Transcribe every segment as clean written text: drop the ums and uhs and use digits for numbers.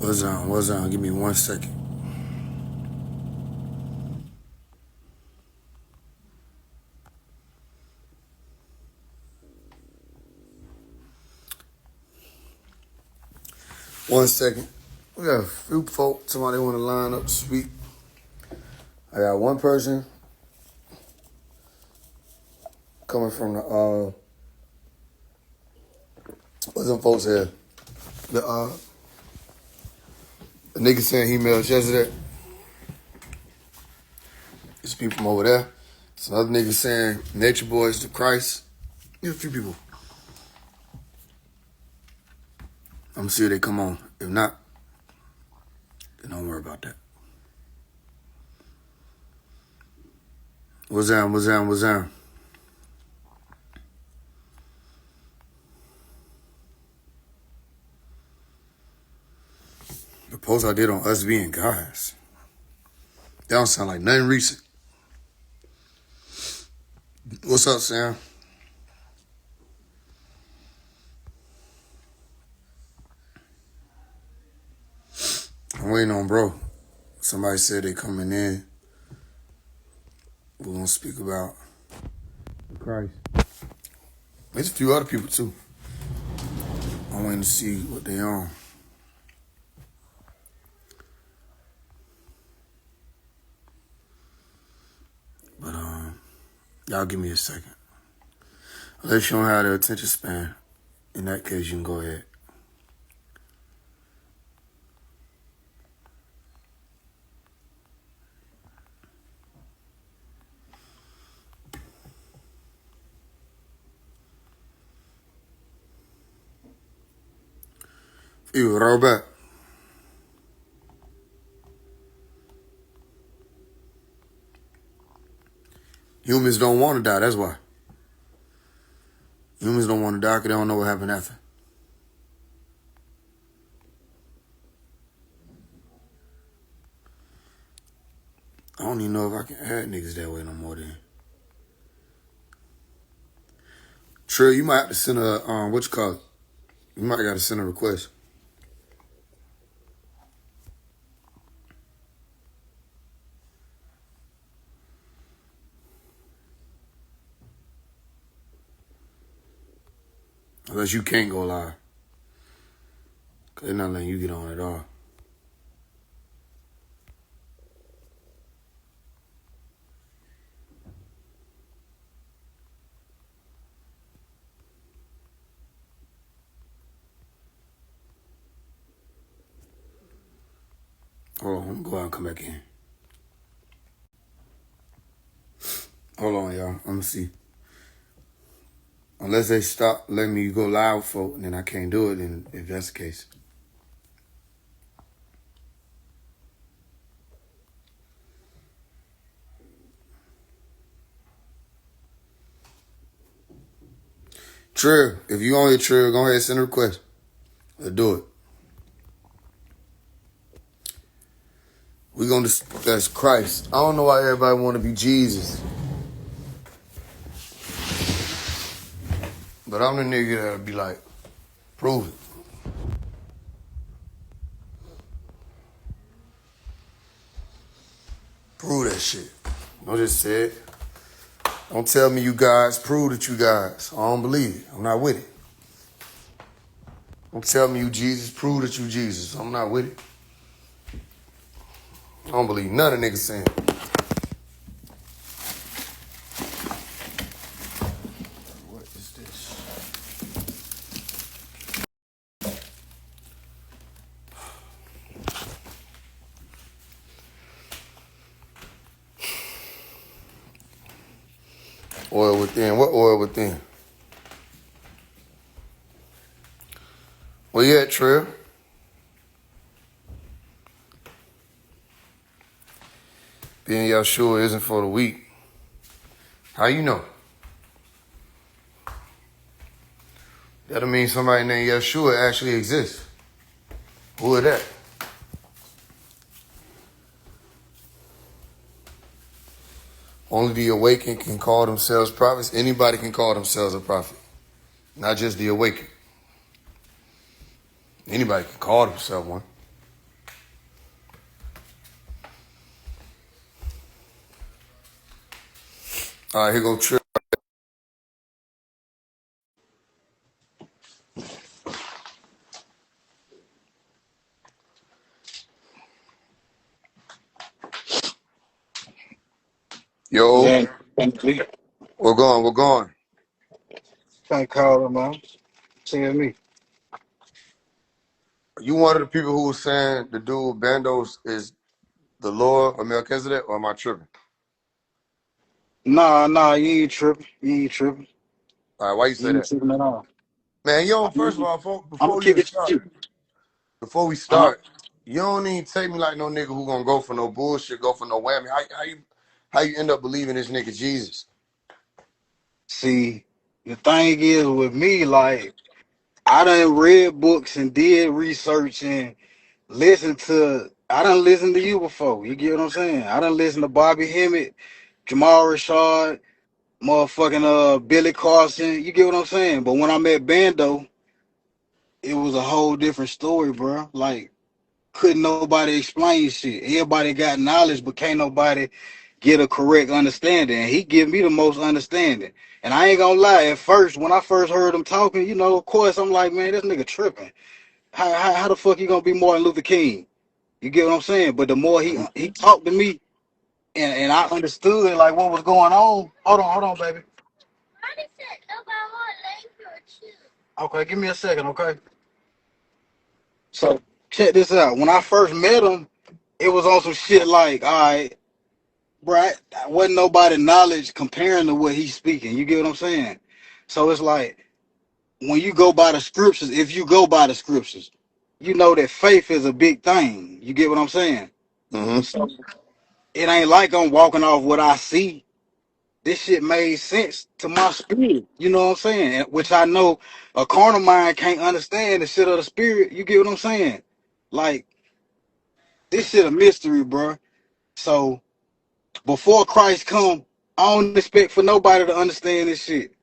What's on? What's on? Give me 1 second. One second. We got a few folk. Somebody want to line up to speak. I got one person coming from the what's them folks here? The nigga saying he mailed yesterday. There's people from over there. There's another nigga saying Nature Boys to Christ. There's a few people. I'm gonna see if they come on. If not, then don't worry about that. What's down? What's down? What's down? The post I did on us being guys. That don't sound like nothing recent. What's up, Sam? I'm waiting on bro. Somebody said they coming in. We're gonna speak about Christ. There's a few other people too. I'm waiting to see what they on. But y'all give me a second. Unless you don't have the attention span, in that case you can go ahead. You, Robert. Humans don't want to die, that's why. Humans don't want to die because they don't know what happened after. I don't even know if I can add niggas that way no more then. Trill, you might have to send a, what you call it? You might got to send a request. Unless you can't go live. Because they're not letting you get on at all. Hold on, I'm going to go out and come back in. Hold on, y'all. I'm going to see. Unless they stop letting me go live, folk, then I can't do it, and if that's the case. Trill, if you on here, Trill, go ahead and send a request. Let's do it. We're going to discuss Christ. I don't know why everybody want to be Jesus. But I'm the nigga that'll be like, prove it. Prove that shit. Don't just say it. Don't tell me you guys. Prove that you guys. I don't believe it. I'm not with it. Don't tell me you Jesus. Prove that you Jesus. I'm not with it. I don't believe none of niggas saying it. What is this? Oil within. What oil within? Where you at, Trill? Being Yahshua isn't for the weak. How you know? That'll mean somebody named Yahshua actually exists. Who is that? Only the awakened can call themselves prophets. Anybody can call themselves a prophet. Not just the awakened. Anybody can call themselves one. All right, here go Trip. Yo, Yeah, can't we're going. We're going. call him out. Tell me. You one of the people who was saying the dude Bandos is the Lord of Melchizedek, or am I tripping? Nah, you ain't tripping. You ain't tripping. All right, why you say You ain't that? tripping at all. Man, you don't, I'm first of all, gonna before we kick even it to start, you. before we Uh-huh. start, you don't even take me like no nigga who gonna go for no bullshit, go for no whammy. How you end up believing this nigga Jesus? See, the thing is with me, like, I done read books and did research and I done listened to you before. You get what I'm saying? I done listened to Bobby Hemmett, Jamal Rashad, motherfucking Billy Carson. You get what I'm saying? But when I met Bando, it was a whole different story, bro. Like, couldn't nobody explain shit. Everybody got knowledge, but can't nobody get a correct understanding. And he give me the most understanding. And I ain't gonna lie, at first, when I first heard him talking, of course, I'm like, man, this nigga tripping. How the fuck he gonna be Martin Luther King? You get what I'm saying? But the more he talked to me and I understood like what was going on. Hold on, baby. Okay, give me a second, okay? So check this out. When I first met him, it was on some shit like, all right, right? Wasn't nobody knowledge comparing to what he's speaking. You get what I'm saying? So it's like when you go by the scriptures, if you go by the scriptures, you know that faith is a big thing. You get what I'm saying? Mm-hmm. So it ain't like I'm walking off what I see. This shit made sense to my spirit. You know what I'm saying? Which I know a carnal mind can't understand the shit of the spirit. You get what I'm saying? Like this shit a mystery, bro. So before Christ come, I don't expect for nobody to understand this shit.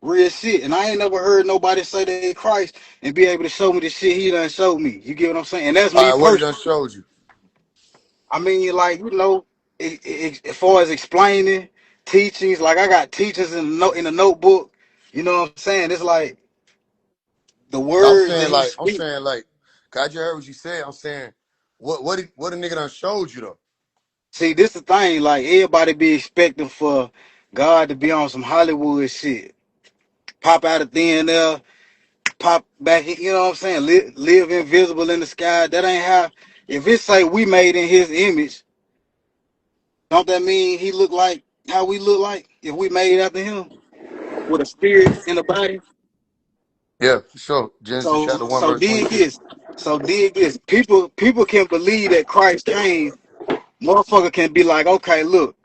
Real shit. And I ain't never heard nobody say they Christ and be able to show me the shit he done showed me. You get what I'm saying? And that's me All right, what he done personally. showed you? I mean, like, as far as explaining teachings, like I got teachers in the notebook. You know what I'm saying? It's like the I'm words that saying he like, I'm speaks. saying like, cause I just heard what you said. I'm saying, what a nigga done showed you though? See, this the thing. Like everybody be expecting for God to be on some Hollywood shit. Pop out of thin air, pop back in, you know what I'm saying? Live invisible in the sky. That ain't how. If it say we made in his image, don't that mean he look like how we look like? If we made after him with a spirit in the body. Yeah, for sure. Genesis So chapter 1, so verse dig 26. this. So dig this. People can believe that Christ came. Motherfucker can be like, okay, look,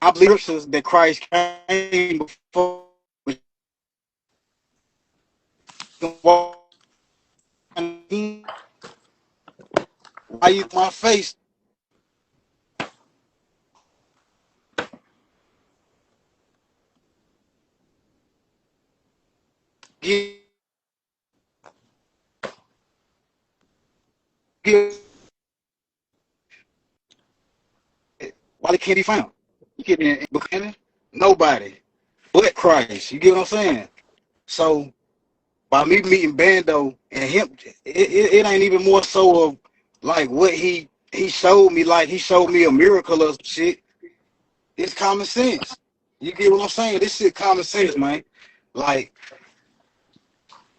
I believe scriptures that Christ came before. Why you my face? Give, give, why they can't be found? You get in nobody but Christ. You get what I'm saying? So by me meeting Bando and him, it ain't even more so of like what he showed me. Like he showed me a miracle of shit. It's common sense. You get what I'm saying? This shit common sense, man. Like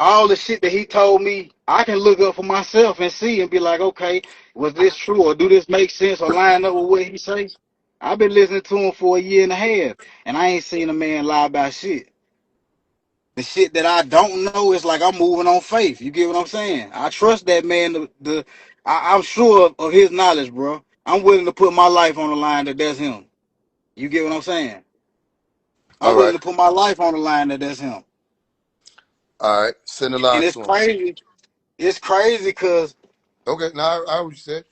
all the shit that he told me, I can look up for myself and see and be like, okay, was this true or do this make sense or line up with what he say? I've been listening to him for a year and a half, and I ain't seen a man lie about shit. The shit that I don't know is like I'm moving on faith. You get what I'm saying? I trust that man. I'm sure of his knowledge, bro. I'm willing to put my life on the line that that's him. You get what I'm saying? All I'm right. willing to put my life on the line that that's him. All right. Send a And lie it's to him. crazy. It's crazy because Okay, now I heard what you said.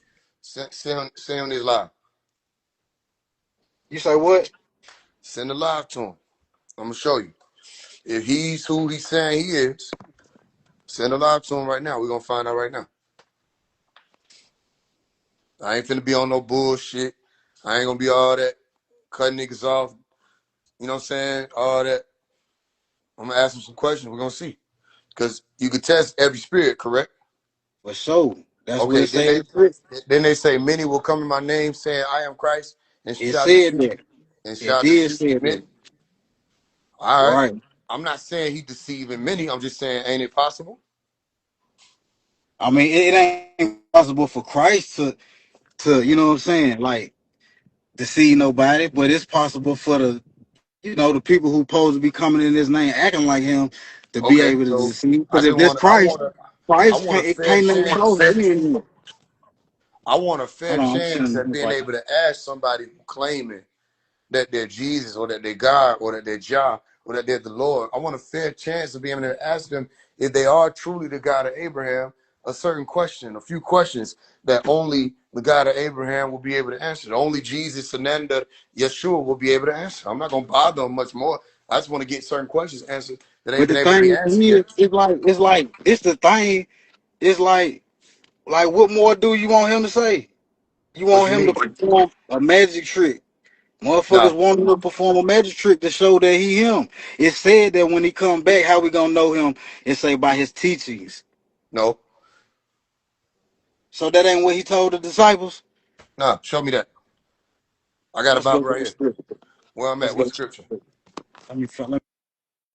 Send him this lie. you say what? Send a lie to him. I'm gonna show you. If he's who he's saying he is, send a lie to him right now. We're gonna find out right now. I ain't finna be on no bullshit. I ain't gonna be all that. cutting niggas off. You know what I'm saying? All that. I'm gonna ask him some questions. We're gonna see. Because you could test every spirit, correct? For sure. That's what Okay, it said in the scripture. then they say many will come in my name saying I am Christ and It shall said deceive that. and It shall did deceive say many. that. All right. Right. I'm not saying he deceiving many. I'm just saying, ain't it possible? I mean, it ain't possible for Christ to you know what I'm saying, like deceive nobody, but it's possible for the people who supposed to be coming in his name acting like him to be Okay, able to so deceive. I Because just if this want I Christ, want a I Christ want a can't, it fair can't nothing close chance. to being. I want a fair Hold on, I'm chance sending at this being right able now. to ask somebody who claiming that they're Jesus or that they're God or that they're Jah or that they're the Lord. I want a fair chance of being able to ask them if they are truly the God of Abraham, a certain question, a few questions that only the God of Abraham will be able to answer. Only Jesus, Sananda, Yeshua will be able to answer. I'm not going to bother them much more. I just want to get certain questions answered that ain't But been the able to be thing answered is, yet. it's like this the thing. It's like what more do you want him to say? You What want you him to mean? perform a magic trick. Nah, Motherfuckers want him to perform a magic trick to show that he him. It said that when he come back, how we gonna know him? It say by his teachings. no, So that ain't what he told the disciples. nah, show me that. I got a Let's go Bible to right the here. scripture. Where I'm Let's at, go what to scripture? the scripture. Let me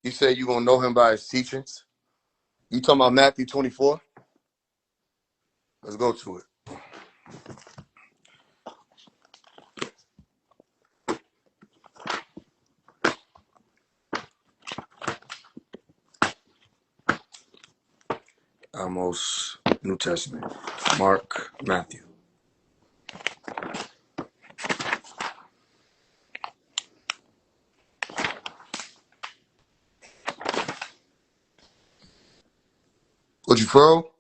You said you going to know him by his teachings. You talking about Matthew 24? Let's go to it. Amos, New Testament. Mark, Matthew. What you fro?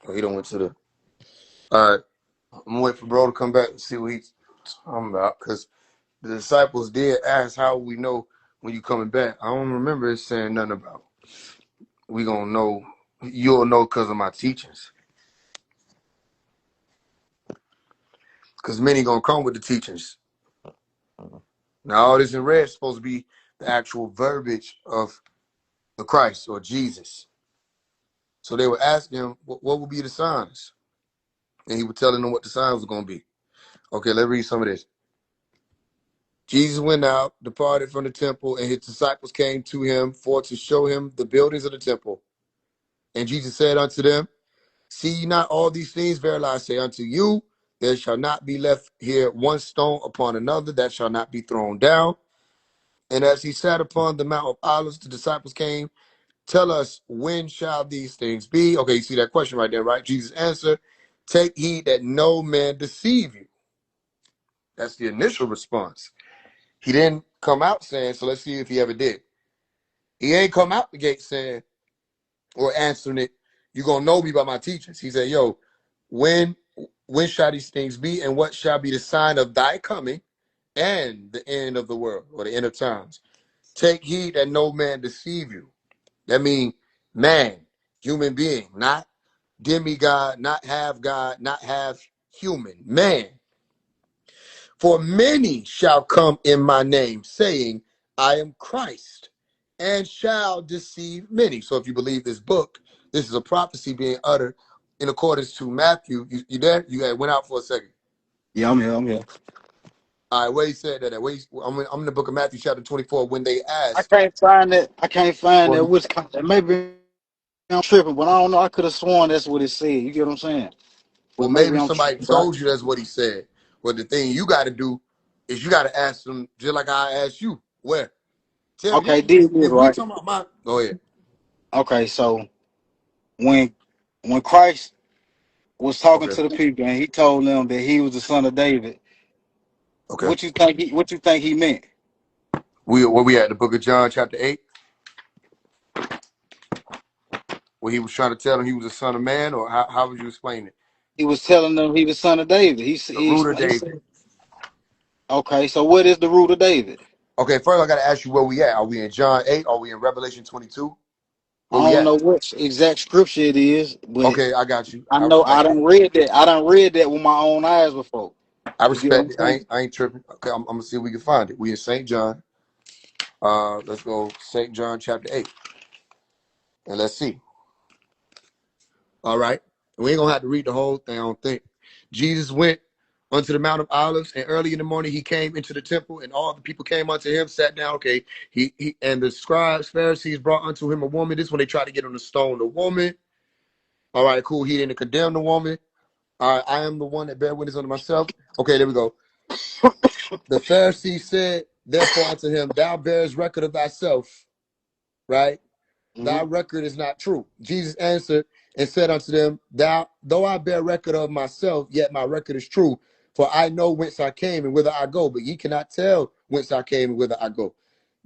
Oh, he don't went to the. All right. I'm going to wait for bro to come back and see what he's talking about. Because the disciples did ask how we know when you coming back. I don't remember it saying nothing about we going to know. You'll know because of my teachings. Because many going to come with the teachings. Now, all this in red is supposed to be the actual verbiage of the Christ or Jesus. So they were asking him, what would be the signs? And he was telling them what the signs were going to be. Okay, let's read some of this. Jesus went out, departed from the temple, and his disciples came to him for to show him the buildings of the temple. And Jesus said unto them, see ye not all these things? Verily I say unto you, there shall not be left here one stone upon another that shall not be thrown down. And as he sat upon the Mount of Olives, the disciples came, tell us, when shall these things be? Okay, you see that question right there, right? Jesus answered, take heed that no man deceive you. That's the initial response. He didn't come out saying, so let's see if he ever did. He ain't come out the gate saying or answering it, you're going to know me by my teachings. He said, yo, when shall these things be, and what shall be the sign of thy coming and the end of the world or the end of times? Take heed that no man deceive you. That means man, human being, not demigod, not half God, not half human, man. For many shall come in my name, saying, I am Christ, and shall deceive many. So if you believe this book, this is a prophecy being uttered in accordance to Matthew. You there? You had went out for a second. Yeah, I'm here. I'm here. All right, where he said that? I'm in the book of Matthew, chapter 24. When they I asked, can't find that. I can't find that. well, Which maybe I'm tripping, but I don't know. I could have sworn that's what it said. You get what I'm saying? well, But maybe maybe I'm somebody tripping. But told you that's what he said. But the thing you got to do is you got to ask them just like I asked you. Where? Tell me okay, did this if we right. talking about my. Go ahead. Okay, so when when Christ was talking Okay. to the people and he told them that he was the son of David, Okay. what you think he meant? Where we at? The book of John, chapter 8, where he was trying to tell him he was a son of man, or how would you explain it? He was telling them he was son of David. The root of He David. said, okay, so what is the root of David? Okay, first I got to ask you where we at. Are we in John 8? Are we in Revelation 22? Where I we don't at? know what exact scripture it is, but Okay, I got you. I I'll know come back I to done you. read that. I done read that with my own eyes before. I You get what respect I'm it. saying? I ain't tripping. Okay, I'm gonna see if we can find it. We in St. John. Let's go St. John chapter 8. And let's see. All right. We ain't gonna have to read the whole thing, I don't think. Jesus went unto the Mount of Olives, and early in the morning he came into the temple, and all the people came unto him, sat down. Okay, he and the scribes, Pharisees brought unto him a woman. This is when they tried to get him to stone the woman. All right, cool. He didn't condemn the woman. All right, I am the one that bear witness unto myself. Okay, there we go. The Pharisees said, therefore unto him, thou bearest record of thyself, right? Thy Mm-hmm. record is not true. Jesus answered and said unto them, though I bear record of myself, yet my record is true. For I know whence I came and whither I go, but ye cannot tell whence I came and whither I go.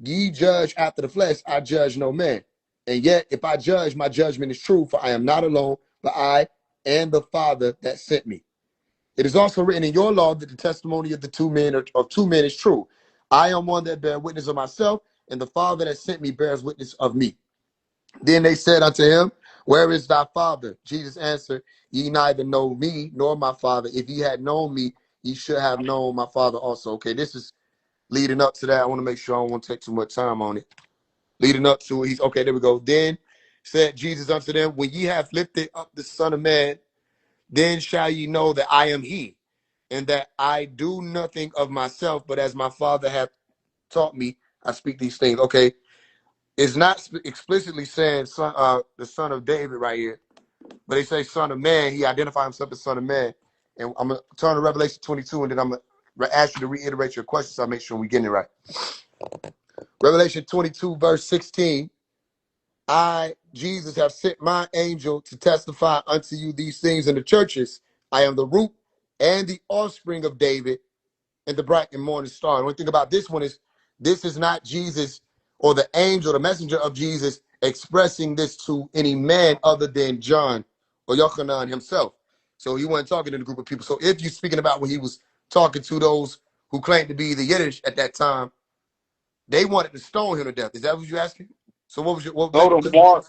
Ye judge after the flesh, I judge no man. And yet, if I judge, my judgment is true, for I am not alone, but I and the Father that sent me. It is also written in your law that the testimony of the two men is true. I am one that bear witness of myself, and the Father that sent me bears witness of me. Then they said unto him, where is thy father? Jesus answered, ye neither know me nor my father. If ye had known me, ye should have known my father also. Okay, this is leading up to that. I want to make sure I don't want to take too much time on it. Leading up to it, okay, there we go. Then said Jesus unto them, when ye have lifted up the Son of Man, then shall ye know that I am he, and that I do nothing of myself, but as my Father hath taught me, I speak these things. Okay, it's not explicitly saying the son of David right here, but they say son of man. He identified himself as son of man. And I'm going to turn to Revelation 22, and then I'm going to ask you to reiterate your question so I make sure we get it right. Revelation 22, verse 16. I, Jesus, have sent my angel to testify unto you these things in the churches. I am the root and the offspring of David and the bright and morning star. The only thing about this one is this is not Jesus or the angel, the messenger of Jesus, expressing this to any man other than John or Yochanan himself. So he wasn't talking to the group of people. So if you're speaking about when he was talking to those who claimed to be the Yiddish at that time, they wanted to stone him to death. Is that what you're asking? So what was your what? Go to Mark.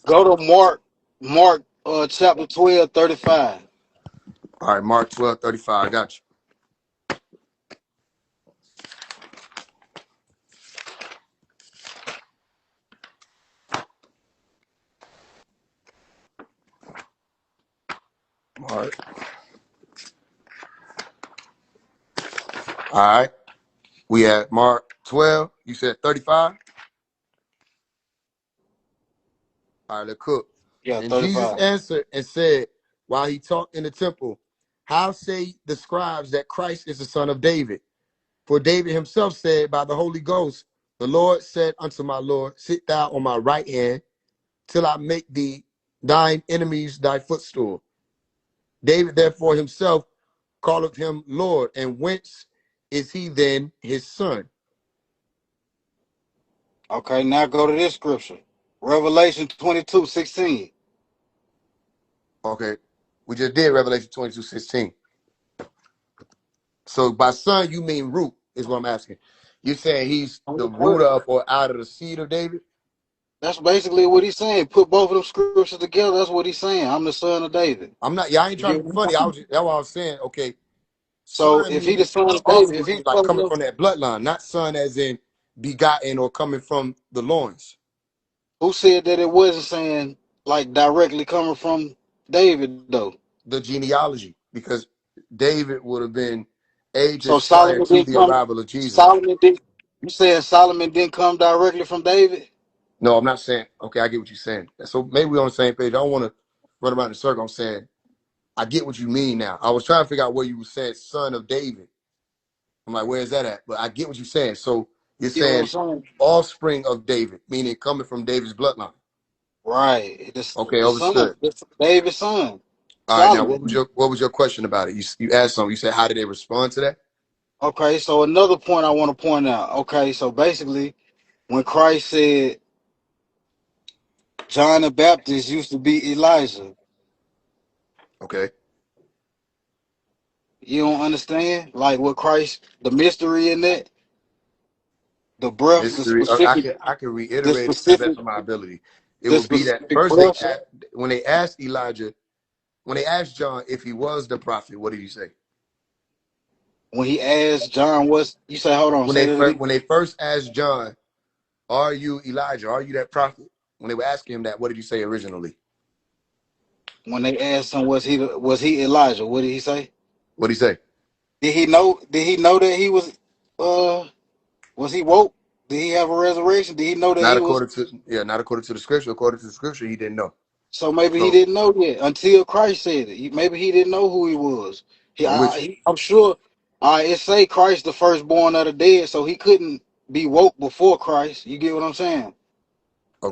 Go to Mark. Mark chapter 12:35. All right, Mark 12:35. I got you. Mark. All right. We at Mark 12. You said 35? All right, let's cook. Yeah, And Jesus 35. answered and said, while he taught in the temple, how say the scribes that Christ is the son of David? For David himself said by the Holy Ghost, the Lord said unto my Lord, sit thou on my right hand till I make thee thine enemies thy footstool. David therefore himself calleth him Lord, and whence is he then his son? Okay, now go to this scripture. Revelation 22:16. Okay, we just did Revelation 22:16. So by son, you mean root, is what I'm asking. You're saying he's the root of or out of the seed of David? That's basically what he's saying. Put both of them scriptures together. That's what he's saying. I'm the son of David. I'm not, yeah, I ain't You trying to get be what I'm funny. saying? That's what I was saying. Okay, So son if he the meaning son of David, if offspring, he's like coming from that bloodline, not son as in begotten or coming from the loins, who said that it wasn't saying like directly coming from David though? the genealogy, because David would have been So ages prior Solomon to didn't the come. arrival of Jesus. Solomon didn't. You saying Solomon didn't come directly from David? No, I'm not saying, okay, I get what you're saying. So maybe we're on the same page. I don't want to run around in a circle. I'm saying, I get what you mean now. I was trying to figure out where you said son of David. I'm like, where is that at? But I get what you're saying. So you're You get what I'm saying saying? offspring of David, meaning coming from David's bloodline. Right. Okay, The son, understood. David's son, All right, now Solomon. what was your question about it? You asked something. You said how did they respond to that? Okay, so another point I want to point out. Okay, so basically, when Christ said John the Baptist used to be Elijah, Okay, you don't understand like what Christ, the mystery in that, the breath, mystery. I can the reiterate it to the best specific, of my ability. It the would be that specific first breath. when they asked Elijah, when they asked John if he was the prophet, what did he say? when he asked John, what's you say? Hold on, say that again. When they first asked John, "Are you Elijah? Are you that prophet?" When they were asking him that, what did he say originally? When they asked him, was he Elijah? What did he say? What did he say? Did he know? Did he know that he was? Was he woke? Did he have a resurrection? Did he know that Not he was? according to not according to the scripture. According to the scripture, he didn't know. So maybe he So didn't know yet until Christ said it. Maybe he didn't know who he was. I'm with you. I'm sure. It say Christ the firstborn of the dead, so he couldn't be woke before Christ. You get what I'm saying?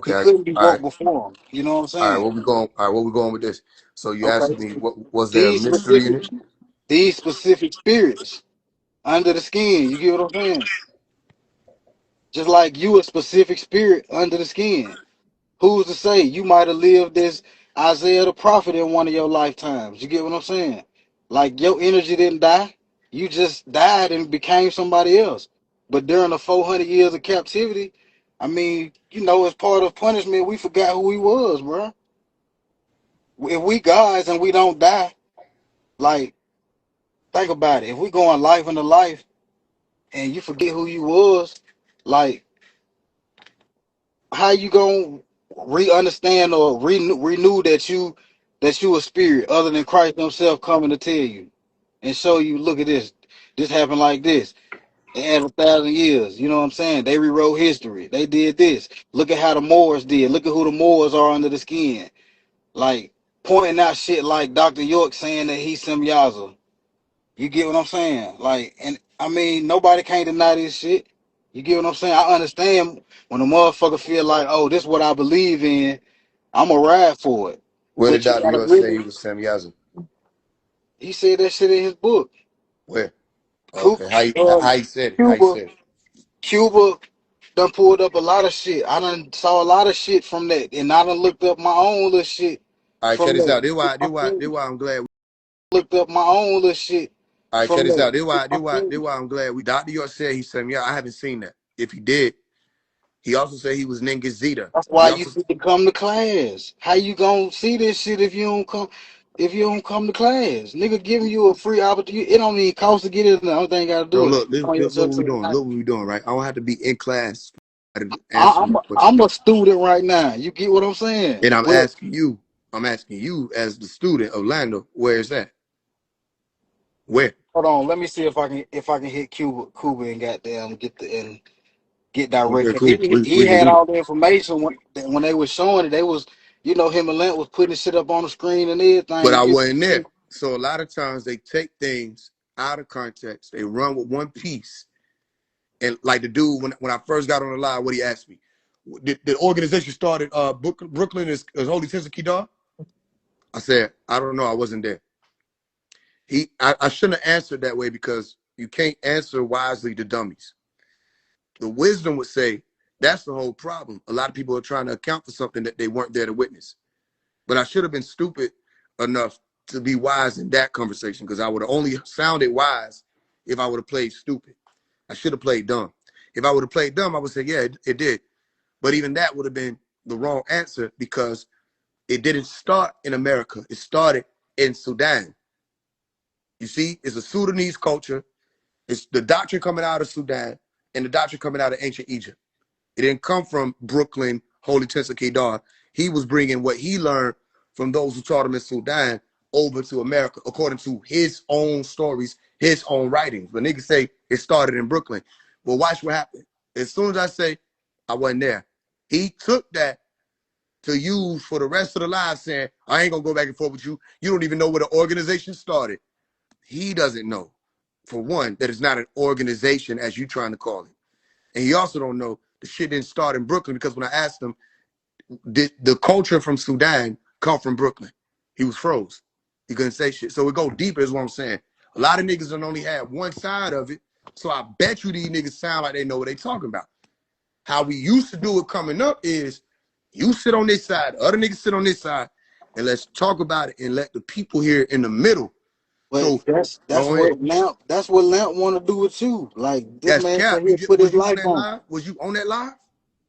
He Okay. couldn't be All right. woke before him. You know what I'm All right. saying? Where we going? All right. Where we going with this? So you Okay. asked me, what was there a These mystery in specific, it? these specific spirits under the skin. You get what I'm saying? Just like you, a specific spirit under the skin. Who's to say you might have lived as Isaiah the prophet in one of your lifetimes? You get what I'm saying? Like your energy didn't die. You just died and became somebody else. But during the 400 years of captivity, I mean, as part of punishment, we forgot who we was, bro. If we gods and we don't die, like, think about it. If we go on life into life and you forget who you was, like, how you gonna re-understand or renew that you a spirit other than Christ himself coming to tell you and show you, look at this happened like this. It had 1,000 years. You know what I'm saying? They rewrote history. They did this. Look at how the Moors did. Look at who the Moors are under the skin. Like pointing out shit like Dr. York saying that he's Semyaza. You get what I'm saying? Like, and I mean, nobody can't deny this shit. You get what I'm saying? I understand when a motherfucker feel like, oh, this is what I believe in. I'm a ride for it. Where did But you Dr. gotta York say he really. was Sam Yazoo? He said that shit in his book. Where? Cuba, Okay. How he said it? How he Cuba, said it? Cuba done pulled up a lot of shit. I done saw a lot of shit from that, and I done looked up my own little shit All right. Check from this that. out. This why I'm glad. Looked up my own little shit All right. Check from this out. that. This why I'm glad. Dr. York said he's Sam Yazoo. I haven't seen that. If he did, he also said he was Ningizita. That's He why you also need to come to class. How you gonna see this shit if you don't come? If you don't come to class, nigga giving you a free opportunity. It don't even cost to get in. The only thing you gotta bro. do is Look, point this what yourself we to the doing. class. Look what we doing, right? I don't have to be in class to answer I'm your a, question. I'm a student right now. You get what I'm saying? And I'm Well, asking you. I'm asking you as the student of Lando. Where is that? Where? hold on. Let me see if I can hit Cuba and goddamn get direct. Okay. 'Cause Cool. he We can had do that. all the information when they was showing it. They was him and Lent was putting shit up on the screen and But everything. I You get wasn't there. So a lot of times they take things out of context. They run with one piece. And like the dude, when I first got on the line, what he asked me, did the organization started Brooklyn is Holy Tennessee Kedar? I said, I don't know. I wasn't there. I shouldn't have answered that way because you can't answer wisely to dummies. The wisdom would say that's the whole problem. A lot of people are trying to account for something that they weren't there to witness. But I should have been stupid enough to be wise in that conversation because I would have only sounded wise if I would have played stupid. I should have played dumb. If I would have played dumb, I would say, yeah, it did. But even that would have been the wrong answer because it didn't start in America. It started in Sudan. You see, it's a Sudanese culture. It's the doctrine coming out of Sudan and the doctrine coming out of ancient Egypt. It didn't come from Brooklyn, Holy Tensor Kedar. He was bringing what he learned from those who taught him in Sudan over to America, according to his own stories, his own writings. But niggas say it started in Brooklyn. Well, watch what happened. As soon as I say I wasn't there, he took that to use for the rest of the life, saying, I ain't gonna go back and forth with you. You don't even know where the organization started. He doesn't know, for one, that it's not an organization as you trying to call it. And he also don't know the shit didn't start in Brooklyn because when I asked him, did the culture from Sudan come from Brooklyn? He was froze. He couldn't say shit. So it go deeper is what I'm saying. A lot of niggas don't only have one side of it. So I bet you these niggas sound like they know what they talking about. How we used to do it coming up is you sit on this side, the other niggas sit on this side, and let's talk about it and let the people here in the middle. But So that's go ahead. what Lamp want to do with you. Like this That's man cap. said he'll put Was his you on life that on. live? Was you on that live?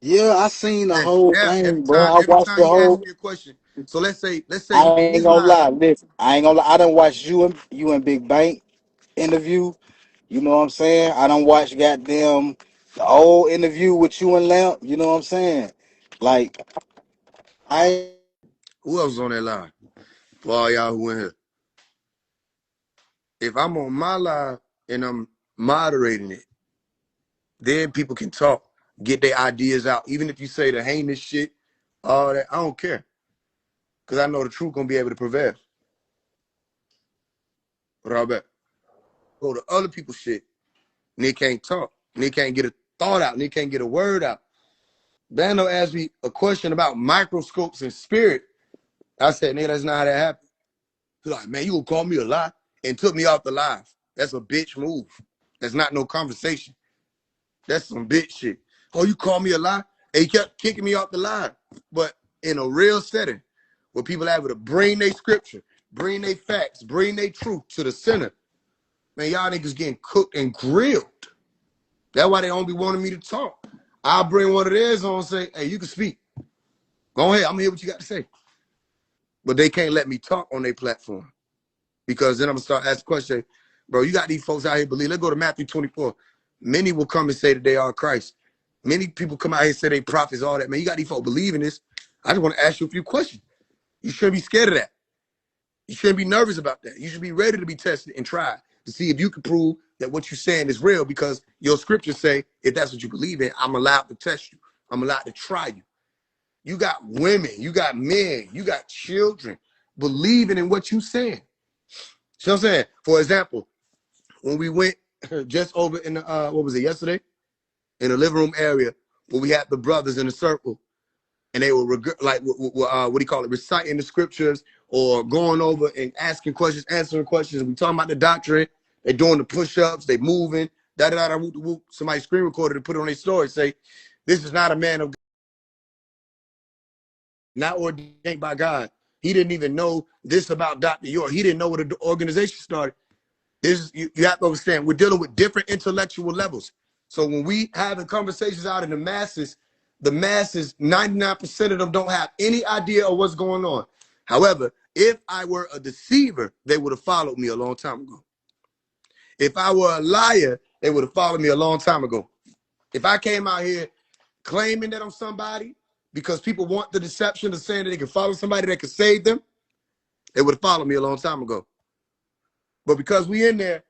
Yeah, I seen the That's whole cap. thing, bro. I Every watched time the he asks whole. me a question. So let's I say ain't his gonna live. lie. Listen, I ain't gonna lie. I done watched you and Big Bank interview. You know what I'm saying? I don't watch goddamn the old interview with you and Lamp. You know what I'm saying? Like, I Who else is on that line? For all y'all who in here. If I'm on my live and I'm moderating it, then people can talk, get their ideas out. Even if you say the heinous shit, all that, I don't care. Because I know the truth gonna be able to prevail. But I bet. Go to other people's shit, and they can't talk. And they can't get a thought out, and they can't get a word out. Bando asked me a question about microscopes and spirit. I said, nigga, that's not how that happened. He's like, man, you gonna call me a lie? And took me off the live. That's a bitch move. That's not no conversation. That's some bitch shit. Oh, you call me a lie? And he kept kicking me off the line. But in a real setting, where people are able to bring their scripture, bring their facts, bring their truth to the center, man, y'all niggas getting cooked and grilled. That's why they don't be wanting me to talk. I'll bring one of theirs on and say, hey, you can speak. Go ahead, I'm gonna hear what you got to say. But they can't let me talk on their platform. Because then I'm gonna start asking questions. Bro, you got these folks out here believe. Let's go to Matthew 24. Many will come and say that they are Christ. Many people come out here and say they prophets, all that. Man, you got these folks believing this. I just want to ask you a few questions. You shouldn't be scared of that. You shouldn't be nervous about that. You should be ready to be tested and tried to see if you can prove that what you're saying is real, because your scriptures say, if that's what you believe in, I'm allowed to test you. I'm allowed to try you. You got women, you got men, you got children believing in what you're saying. You know what I'm saying? For example, when we went just over in the, what was it, yesterday? In the living room area where we had the brothers in a circle, and they were like, what do you call it, reciting the scriptures or going over and asking questions, answering questions. We talking about the doctrine. They doing the push-ups. They moving. Da-da-da-da, whoop-whoop. Somebody screen recorded and put it on their story. Say, this is not a man of God, not ordained by God. He didn't even know this about Dr. York. He didn't know what the organization started. This, you have to understand, we're dealing with different intellectual levels. So when we having conversations out in the masses, 99% of them don't have any idea of what's going on. However, if I were a deceiver, they would have followed me a long time ago. If I were a liar, they would have followed me a long time ago. If I came out here claiming that I'm somebody because people want the deception of saying that they can follow somebody that can save them, they would have followed me a long time ago. But because we in there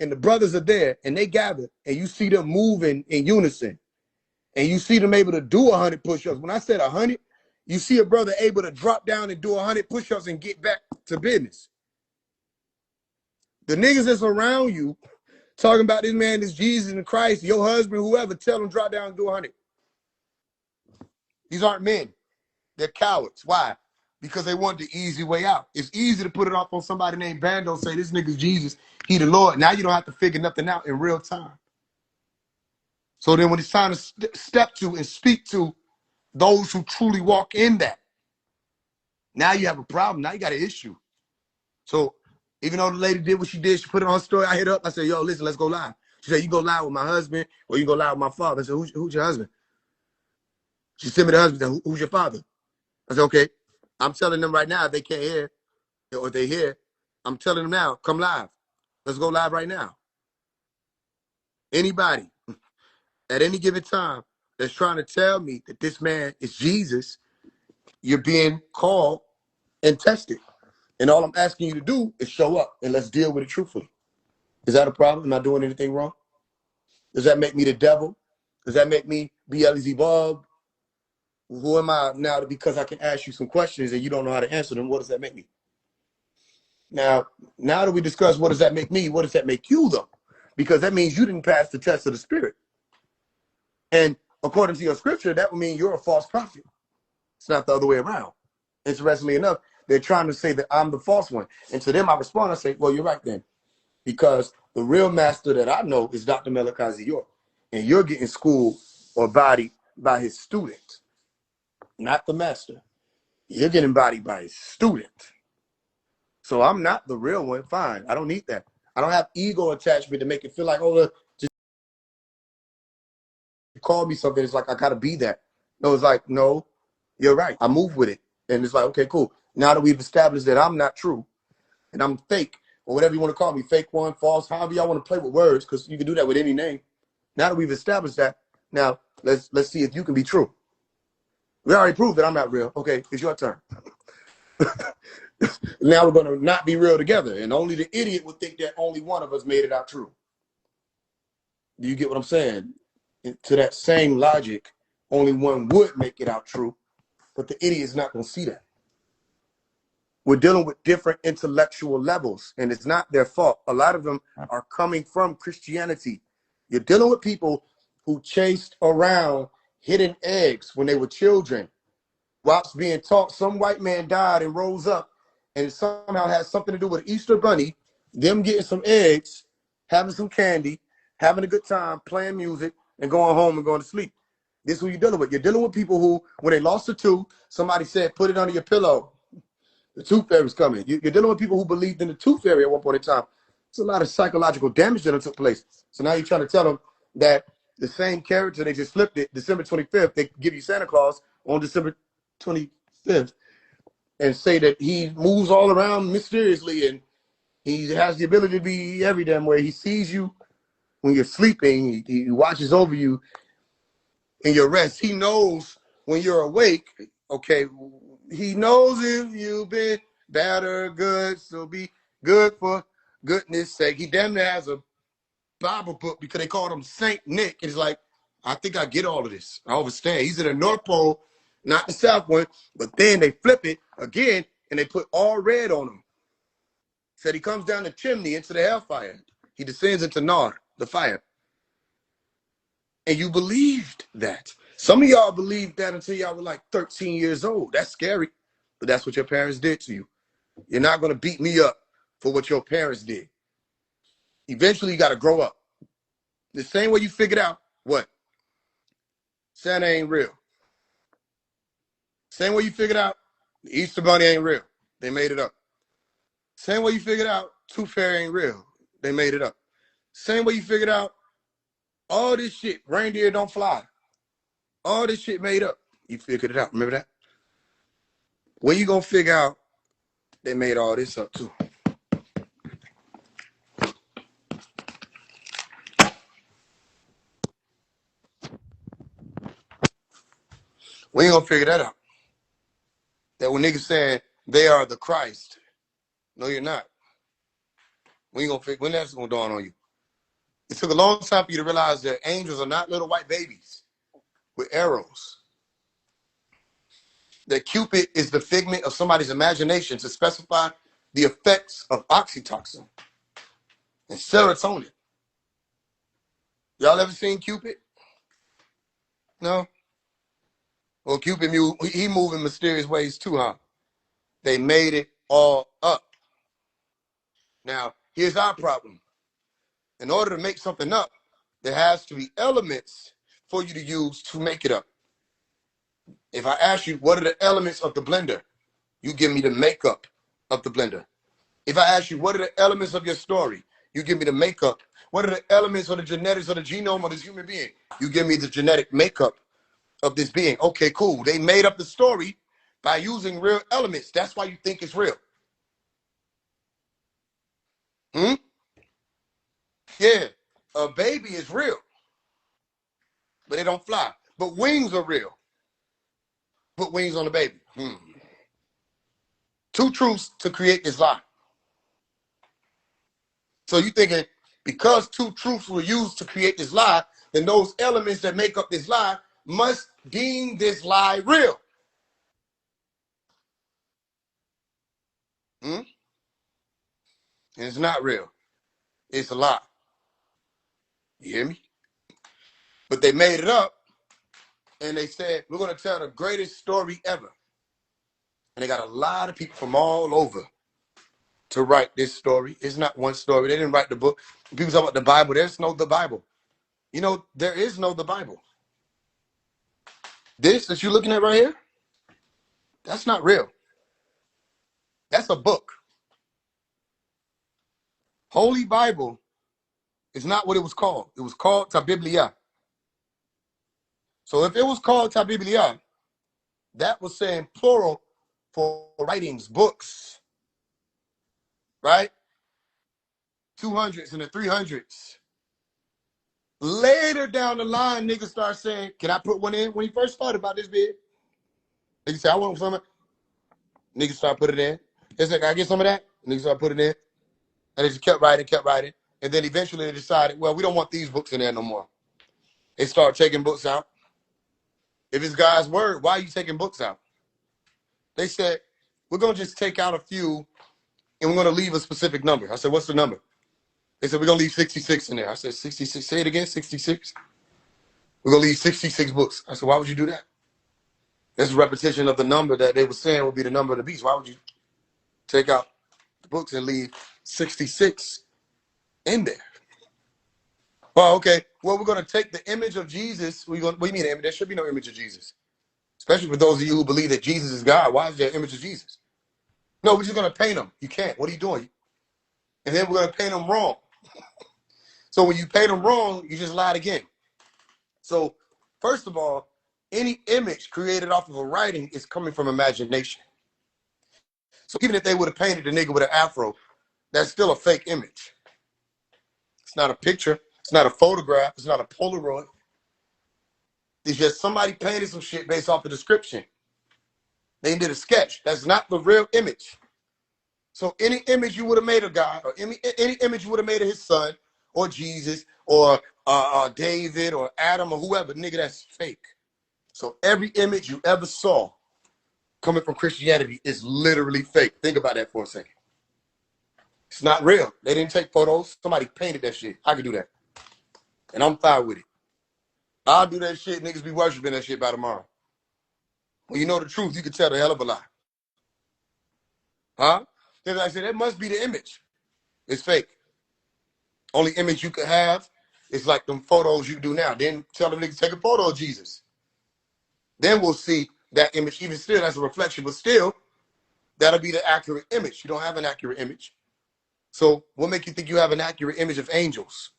and the brothers are there and they gather and you see them moving in unison and you see them able to do 100 push-ups. When I said 100, you see a brother able to drop down and do 100 push-ups and get back to business. The niggas that's around you talking about this man is Jesus and Christ, your husband, whoever, tell them drop down and do 100. These aren't men. They're cowards. Why? Because they want the easy way out. It's easy to put it off on somebody named Bando, say this nigga's Jesus, he the Lord. Now you don't have to figure nothing out in real time. So then when it's time to step to and speak to those who truly walk in that, now you have a problem. Now you got an issue. So even though the lady did what she did, she put it on her story, I hit her up. I said, yo, listen, let's go live. She said, you go live with my husband or you go live with my father. I said, who's your husband? She sent me the husband. Said, who's your father? I said, okay. I'm telling them right now, if they can't hear or if they hear, I'm telling them now, come live. Let's go live right now. Anybody at any given time that's trying to tell me that this man is Jesus, you're being called and tested. And all I'm asking you to do is show up and let's deal with it truthfully. Is that a problem? Am I doing anything wrong? Does that make me the devil? Does that make me Beelzebub? Who am I now because I can ask you some questions and you don't know how to answer them? What does that make me? Now that we discuss what does that make me, what does that make you though? Because that means you didn't pass the test of the spirit. And according to your scripture, that would mean you're a false prophet. It's not the other way around. Interestingly enough, they're trying to say that I'm the false one. And to them, I respond, I say, well, you're right then. Because the real master that I know is Dr. Malachi York. And you're getting schooled or bodied by his student, not the master. You're getting bodied by his student. So I'm not the real one. Fine. I don't need that. I don't have ego attachment to make it feel like, oh, just call me something. It's like, I got to be that. No, it's like, no, you're right. I move with it. And it's like, okay, cool. Now that we've established that I'm not true and I'm fake, or whatever you want to call me, fake one, false, however y'all want to play with words, because you can do that with any name. Now that we've established that, now let's see if you can be true. We already proved that I'm not real. Okay, it's your turn. Now we're going to not be real together, and only the idiot would think that only one of us made it out true. Do you get what I'm saying? To that same logic, only one would make it out true, but the idiot is not going to see that. We're dealing with different intellectual levels, and it's not their fault. A lot of them are coming from Christianity. You're dealing with people who chased around hidden eggs when they were children, whilst being taught some white man died and rose up, and it somehow has something to do with Easter Bunny, them getting some eggs, having some candy, having a good time, playing music, and going home and going to sleep. This is who you're dealing with. You're dealing with people who, when they lost a tooth, somebody said, put it under your pillow. The tooth fairy's coming. You're dealing with people who believed in the tooth fairy at one point in time. It's a lot of psychological damage that took place. So now you're trying to tell them that the same character, they just flipped it, December 25th, they give you Santa Claus on December 25th and say that he moves all around mysteriously and he has the ability to be every damn way. He sees you when you're sleeping. He watches over you in your rest. He knows when you're awake. Okay, he knows if you've been bad or good, so be good for goodness sake. He damn near has a Bible book because they called him Saint Nick. It's like, I think I get all of this. I understand. He's in the North Pole, not the South one, but then they flip it again and they put all red on him. Said he comes down the chimney into the hellfire. He descends into Nar, the fire. And you believed that. Some of y'all believed that until y'all were like 13 years old. That's scary, but that's what your parents did to you. You're not going to beat me up for what your parents did. Eventually, you got to grow up. The same way you figured out what? Santa ain't real. Same way you figured out the Easter Bunny ain't real. They made it up. Same way you figured out Tooth Fairy ain't real. They made it up. Same way you figured out all this shit, reindeer don't fly. All this shit made up. You figured it out. Remember that? When you gonna figure out they made all this up too? When you gonna figure that out? That when niggas saying they are the Christ, no, you're not. When you gonna figure? When that's gonna dawn on you? It took a long time for you to realize that angels are not little white babies with arrows. That Cupid is the figment of somebody's imagination to specify the effects of oxytocin and serotonin. Y'all ever seen Cupid? No? Well, Cupid, he move in mysterious ways too, huh? They made it all up. Now, here's our problem. In order to make something up, there has to be elements for you to use to make it up. If I ask you, what are the elements of the blender? You give me the makeup of the blender. If I ask you, what are the elements of your story? You give me the makeup. What are the elements or the genetics or the genome of this human being? You give me the genetic makeup of this being. Okay, cool. They made up the story by using real elements. That's why you think it's real. Yeah, a baby is real, but they don't fly. But wings are real. Put wings on the baby. Two truths to create this lie. So you thinking because two truths were used to create this lie, then those elements that make up this lie must deem this lie real. And it's not real. It's a lie. You hear me? But they made it up and they said, we're going to tell the greatest story ever. And they got a lot of people from all over to write this story. It's not one story. They didn't write the book. People talk about the Bible. There's no the Bible. You know, there is no the Bible. This that you're looking at right here, that's not real. That's a book. Holy Bible is not what it was called. It was called Ta Biblia. So if it was called Ta Biblia, that was saying plural for writings, books, right? 200s and the 300s. Later down the line, niggas start saying, can I put one in? When he first started about this bid, niggas say, I want some of it. Niggas start putting it in. They say, can I get some of that? Niggas start putting it in. And they just kept writing. And then eventually they decided, well, we don't want these books in there no more. They start taking books out. If it's God's word, why are you taking books out? They said, we're going to just take out a few and we're going to leave a specific number. I said, what's the number? They said, we're going to leave 66 in there. I said, 66? Say it again, 66? We're going to leave 66 books. I said, why would you do that? That's a repetition of the number that they were saying would be the number of the beast. Why would you take out the books and leave 66 in there? Oh, okay. Well, we're going to take the image of Jesus. What do you mean, there should be no image of Jesus? Especially for those of you who believe that Jesus is God. Why is there an image of Jesus? No, we're just going to paint him. You can't. What are you doing? And then we're going to paint him wrong. So when you paint him wrong, you just lied again. So first of all, any image created off of a writing is coming from imagination. So even if they would have painted the nigga with an afro, that's still a fake image. It's not a picture. It's not a photograph. It's not a Polaroid. It's just somebody painted some shit based off the description. They did a sketch. That's not the real image. So any image you would have made of God, or any image you would have made of his son, or Jesus, or David, or Adam, or whoever, nigga, that's fake. So every image you ever saw coming from Christianity is literally fake. Think about that for a second. It's not real. They didn't take photos. Somebody painted that shit. I could do that. And I'm fine with it. I'll do that shit. Niggas be worshiping that shit by tomorrow. When you know the truth, you can tell the hell of a lie. Huh? Then I said, that must be the image. It's fake. Only image you could have is like them photos you do now. Then tell them niggas take a photo of Jesus. Then we'll see that image. Even still, that's a reflection, but still, that'll be the accurate image. You don't have an accurate image. So what make you think you have an accurate image of angels?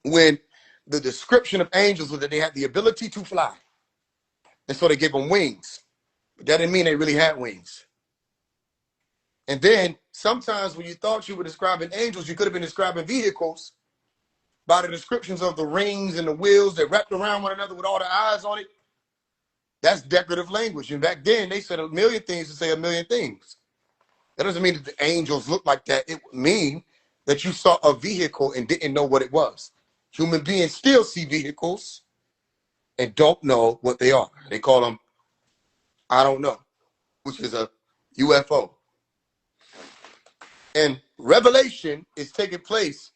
When the description of angels was that they had the ability to fly. And so they gave them wings. But that didn't mean they really had wings. And then sometimes when you thought you were describing angels, you could have been describing vehicles by the descriptions of the rings and the wheels that wrapped around one another with all the eyes on it. That's decorative language. And back then they said a million things to say a million things. That doesn't mean that the angels look like that. It would mean that you saw a vehicle and didn't know what it was. Human beings still see vehicles and don't know what they are. They call them, I don't know, which is a UFO. And Revelation is taking place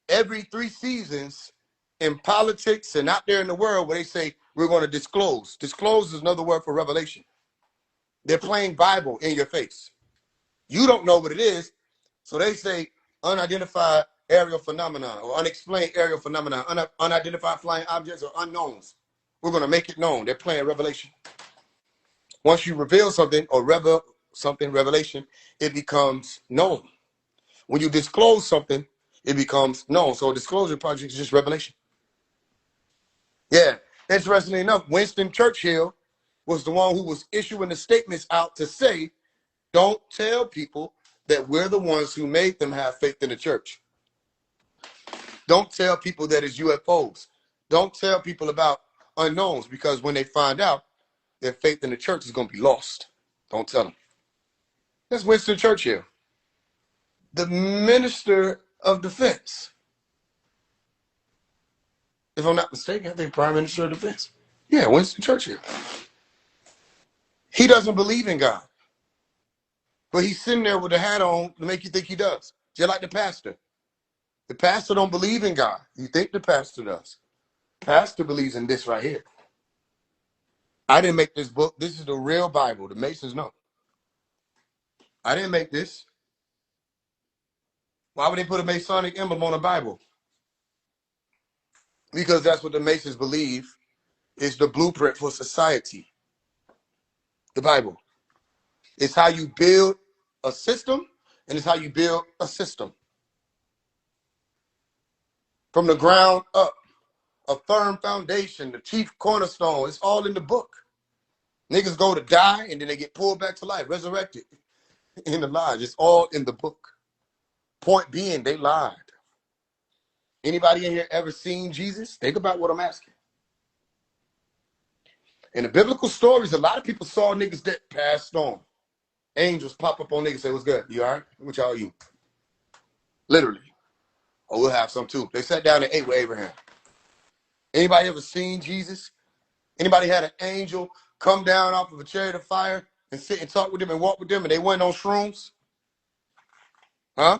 every 3 seasons in politics and out there in the world where they say, we're going to disclose. Disclose is another word for revelation. They're playing Bible in your face. You don't know what it is. So they say unidentified aerial phenomena or unexplained aerial phenomena, unidentified flying objects or unknowns. We're going to make it known. They're playing revelation. Once you reveal something or revel something, revelation, it becomes known. When you disclose something, it becomes known. So a disclosure project is just revelation. Yeah. Interestingly enough, Winston Churchill was the one who was issuing the statements out to say, don't tell people that we're the ones who made them have faith in the church. Don't tell people that it's UFOs. Don't tell people about unknowns, because when they find out, their faith in the church is going to be lost. Don't tell them. That's Winston Churchill, the Minister of Defense. If I'm not mistaken, I think Prime Minister of Defense. Yeah, Winston Churchill. He doesn't believe in God, but he's sitting there with a hat on to make you think he does. Just like the pastor. The pastor don't believe in God. You think the pastor does. Pastor believes in this right here. I didn't make this book. This is the real Bible. The Masons know. I didn't make this. Why would they put a Masonic emblem on a Bible? Because that's what the Masons believe is the blueprint for society. The Bible. It's how you build a system, and it's how you build a system. From the ground up, a firm foundation, the chief cornerstone, it's all in the book. Niggas go to die, and then they get pulled back to life, resurrected in the lodge. It's all in the book. Point being, they lied. Anybody in here ever seen Jesus? Think about what I'm asking. In the biblical stories, a lot of people saw niggas that passed on. Angels pop up on niggas and say, what's good? You all right? What y'all eat? Literally. Oh, we'll have some too. They sat down and ate with Abraham. Anybody ever seen Jesus? Anybody had an angel come down off of a chariot of fire and sit and talk with them and walk with them and they went on shrooms? Huh?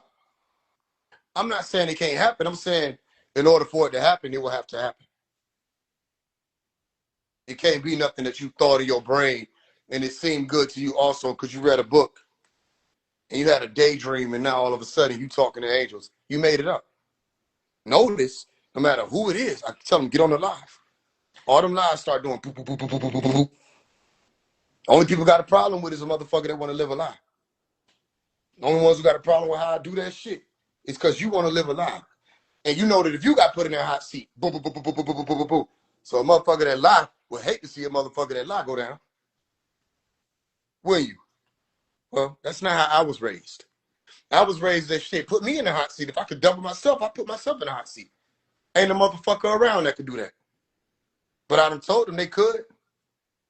I'm not saying it can't happen. I'm saying in order for it to happen, it will have to happen. It can't be nothing that you thought in your brain and it seemed good to you also because you read a book and you had a daydream and now all of a sudden you talking to angels. You made it up. Notice, no matter who it is, I tell them, get on the live. All them lives start doing boop, boop, boop, boop, boop, boop, boop, boop. Only people got a problem with is a motherfucker that want to live a lie. The only ones who got a problem with how I do that shit is because you want to live a lie. And you know that if you got put in that hot seat, boom, boom, boom, boom, boom, boom, boom, boom, boom, boom. So a motherfucker that lie would hate to see a motherfucker that lie go down. Will you? Well, that's not how I was raised. I was raised that shit. Put me in the hot seat. If I could double myself, I put myself in the hot seat. Ain't a motherfucker around that could do that. But I done told them they could.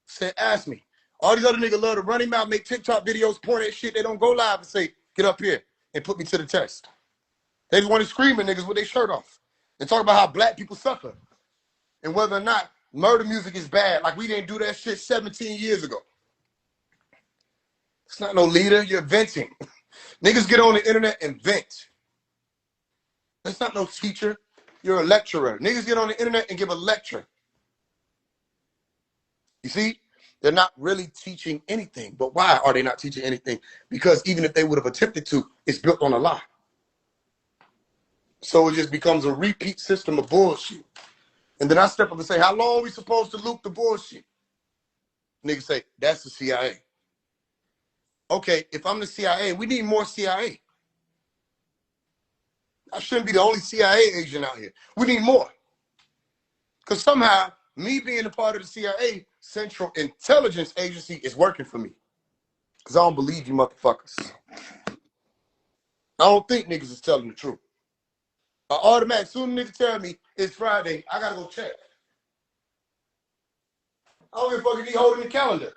Said, ask me. All these other niggas love to run him out, make TikTok videos, point at shit. They don't go live and say, get up here and put me to the test. They just want to scream at niggas with their shirt off and talk about how black people suffer and whether or not murder music is bad. Like we didn't do that shit 17 years ago. It's not no leader. You're venting. Niggas get on the internet and vent. That's not no teacher. You're a lecturer. Niggas get on the internet and give a lecture. You see? They're not really teaching anything. But why are they not teaching anything? Because even if they would have attempted to, it's built on a lie. So it just becomes a repeat system of bullshit. And then I step up and say, how long are we supposed to loop the bullshit? Niggas say, that's the CIA. Okay, if I'm the CIA, we need more CIA. I shouldn't be the only CIA agent out here. We need more. Because somehow, me being a part of the CIA, Central Intelligence Agency, is working for me. Because I don't believe you motherfuckers. I don't think niggas is telling the truth. Automatic, soon nigga tell me it's Friday, I gotta go check. I don't give a fuck if he holding the calendar.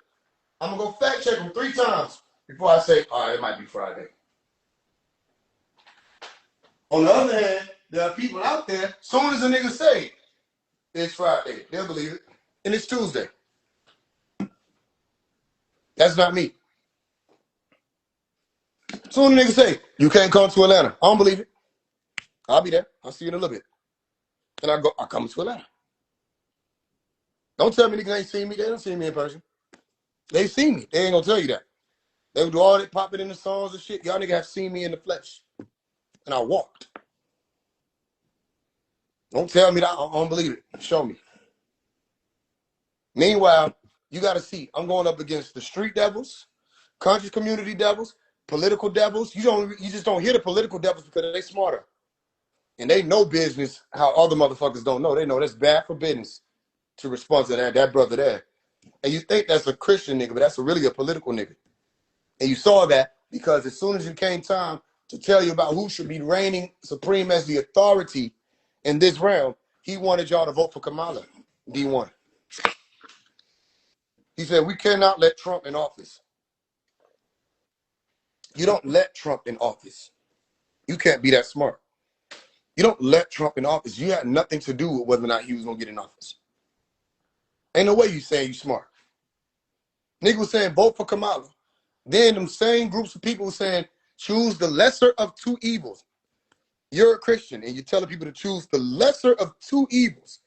I'm gonna go fact check him 3 times before I say, all right, it might be Friday. On the other hand, there are people out there, soon as a nigga say it's Friday, they'll believe it. And it's Tuesday. That's not me. Soon as a nigga say, you can't come to Atlanta, I don't believe it. I'll be there. I'll see you in a little bit. And I come to Atlanta. Don't tell me niggas ain't seen me. They don't see me in person. They see me. They ain't gonna tell you that. They would do all that popping in the songs and shit. Y'all niggas have seen me in the flesh. And I walked. Don't tell me that. I don't believe it. Show me. Meanwhile, you got to see, I'm going up against the street devils, conscious community devils, political devils. You just don't hear the political devils because they smarter. And they know business how other motherfuckers don't know. They know that's bad for business to respond to that brother there. And you think that's a Christian nigga, but that's really a political nigga. And you saw that because as soon as it came time to tell you about who should be reigning supreme as the authority in this realm, he wanted y'all to vote for Kamala, D1. He said, we cannot let Trump in office. You don't let Trump in office. You can't be that smart. You don't let Trump in office. You had nothing to do with whether or not he was going to get in office. Ain't no way you saying you smart. Nigga was saying vote for Kamala. Then them same groups of people were saying choose the lesser of 2 evils. You're a Christian and you're telling people to choose the lesser of 2 evils.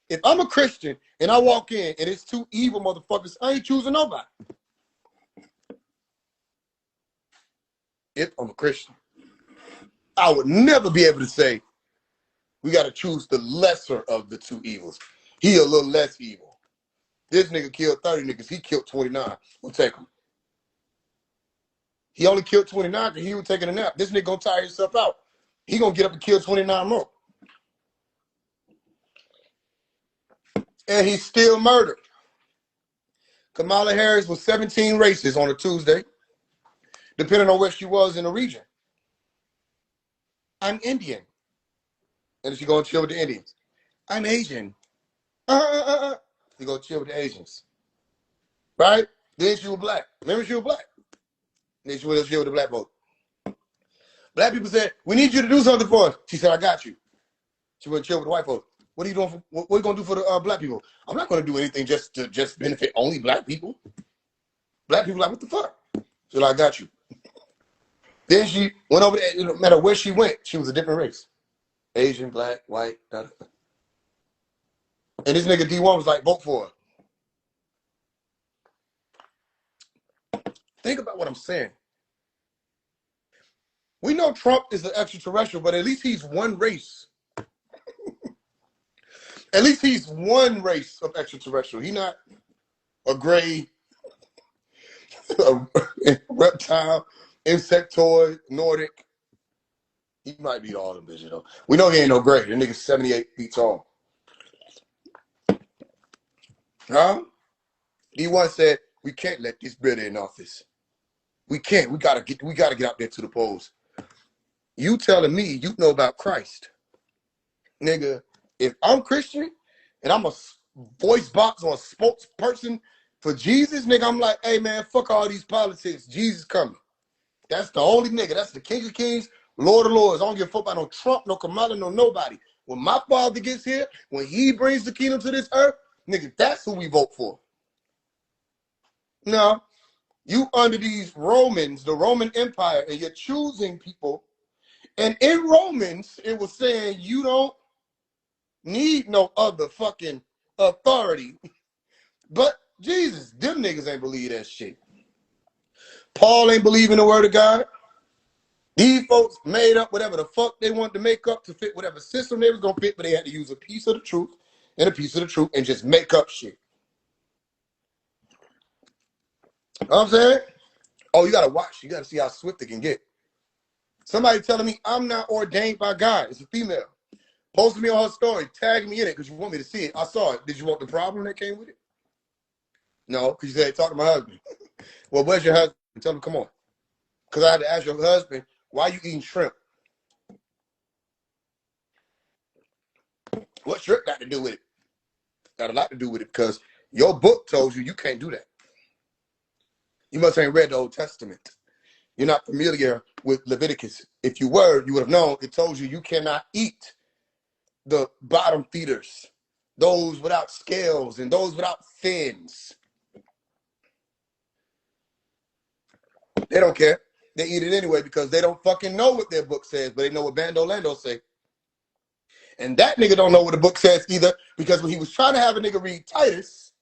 If I'm a Christian and I walk in and it's 2 evil motherfuckers, I ain't choosing nobody. If I'm a Christian, I would never be able to say we got to choose the lesser of the 2 evils. He a little less evil. This nigga killed 30 niggas. He killed 29. We'll take him. He only killed 29 because he was taking a nap. This nigga gonna tire himself out. He gonna get up and kill 29 more. And he's still murdered. Kamala Harris was 17 races on a Tuesday, depending on where she was in the region. I'm Indian. And then she go and chill with the Indians. I'm Asian. You go chill with the Asians. Right? Then she was black. Remember she was black. Then she went chill with the black folk. Black people said, we need you to do something for us. She said, I got you. She went chill with the white folks. What are you doing? What are you gonna do for the black people? I'm not gonna do anything just to benefit only black people. Black people like, what the fuck? She's like, I got you. Then she went over there. No matter where she went, she was a different race: Asian, black, white. And this nigga D1 was like, vote for her. Think about what I'm saying. We know Trump is an extraterrestrial, but at least he's one race. At least he's one race of extraterrestrial. He's not a gray, a reptile, insectoid, Nordic. He might be all them bitches though. We know he ain't no gray. The nigga's 78 feet tall. Huh? D1 said, we can't let this brother in office. We can't. We gotta get out there to the polls. You telling me you know about Christ. Nigga, if I'm Christian and I'm a voice box or a spokesperson for Jesus, nigga, I'm like, hey man, fuck all these politics. Jesus coming. That's the only nigga. That's the King of Kings, Lord of Lords. I don't give a fuck about no Trump, no Kamala, no nobody. When my father gets here, when he brings the kingdom to this earth, nigga, that's who we vote for. No, you under these Romans, the Roman Empire, and you're choosing people. And in Romans, it was saying you don't need no other fucking authority but Jesus. Them niggas ain't believe that shit. Paul ain't believe in the word of God. These folks made up whatever the fuck they wanted to make up to fit whatever system they was gonna fit, but they had to use a piece of the truth and a piece of the truth and just make up shit. You know what I'm saying? Oh, you gotta watch. You gotta see how swift it can get. Somebody telling me I'm not ordained by God. It's a female. Posted me on her story, tagged me in it because you want me to see it. I saw it. Did you want the problem that came with it? No, because you said, talk to my husband. Well, where's your husband? Tell him, come on. Because I had to ask your husband, why are you eating shrimp? What shrimp got to do with it? Got a lot to do with it because your book tells you can't do that. You must ain't read the Old Testament. You're not familiar with Leviticus. If you were, you would have known it tells you cannot eat the bottom feeders, those without scales and those without fins. They don't care. They eat it anyway because they don't fucking know what their book says, but they know what Bando Lando say. And that nigga don't know what the book says either because when he was trying to have a nigga read Titus,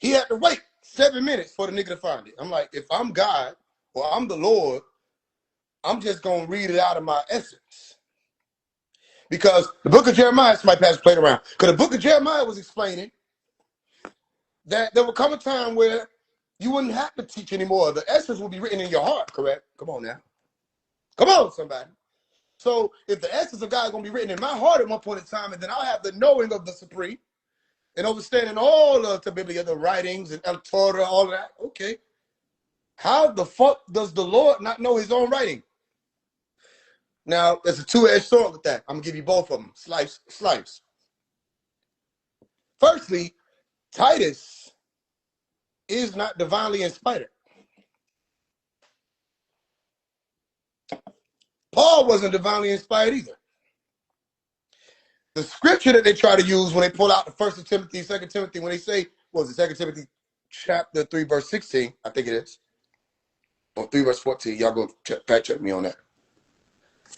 he had to wait 7 minutes for the nigga to find it. I'm like, if I'm God or I'm the Lord, I'm just going to read it out of my essence. Because the book of Jeremiah, somebody passed played around. Because the book of Jeremiah was explaining that there will come a time where you wouldn't have to teach anymore. The essence will be written in your heart, correct? Come on now. Come on, somebody. So if the essence of God is going to be written in my heart at one point in time, and then I'll have the knowing of the Supreme and understanding all of the Biblia, the writings and El Torah, all of that, okay. How the fuck does the Lord not know his own writing? Now, there's a two-edged sword with that. I'm going to give you both of them. Slice. Firstly, Titus is not divinely inspired. Paul wasn't divinely inspired either. The scripture that they try to use when they pull out the 1 Timothy, 2 Timothy, when they say, what was it, 2 Timothy chapter 3, verse 16, I think it is, or 3, verse 14, y'all go fact check me on that.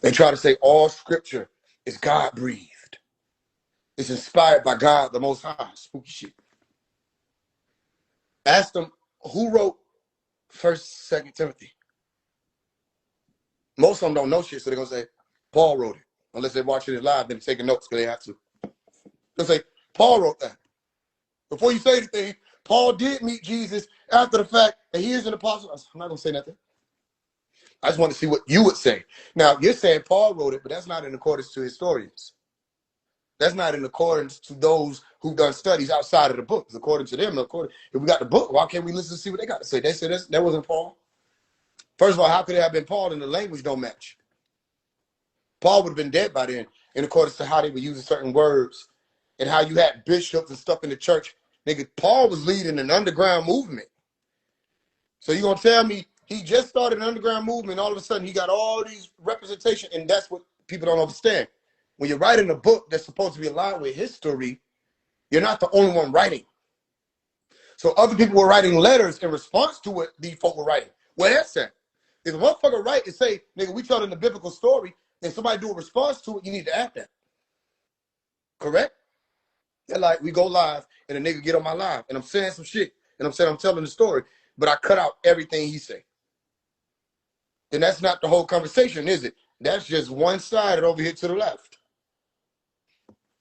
They try to say all scripture is God-breathed. It's inspired by God, the Most High. Spooky shit. Ask them, who wrote 1st, 2nd Timothy? Most of them don't know shit, so they're going to say, Paul wrote it. Unless they're watching it live, then they're taking notes because they have to. They'll say, Paul wrote that. Before you say anything, Paul did meet Jesus after the fact that he is an apostle. I'm not going to say nothing. I just want to see what you would say. Now, you're saying Paul wrote it, but that's not in accordance to historians. That's not in accordance to those who've done studies outside of the books. According to them, if we got the book, why can't we listen to see what they got to say? They said that wasn't Paul. First of all, how could it have been Paul and the language don't match? Paul would have been dead by then, in accordance to how they were using certain words and how you had bishops and stuff in the church. Nigga, Paul was leading an underground movement. So you gonna tell me he just started an underground movement, all of a sudden he got all these representation, and that's what people don't understand. When you're writing a book that's supposed to be aligned with history, you're not the only one writing. So other people were writing letters in response to what these folk were writing. Where that's at? If a motherfucker write and say, nigga, we telling the biblical story, and somebody do a response to it, you need to add that. Correct? They're like, we go live, and a nigga get on my live, and I'm saying some shit, and I'm saying I'm telling the story, but I cut out everything he say. Then that's not the whole conversation, is it? That's just one side over here to the left.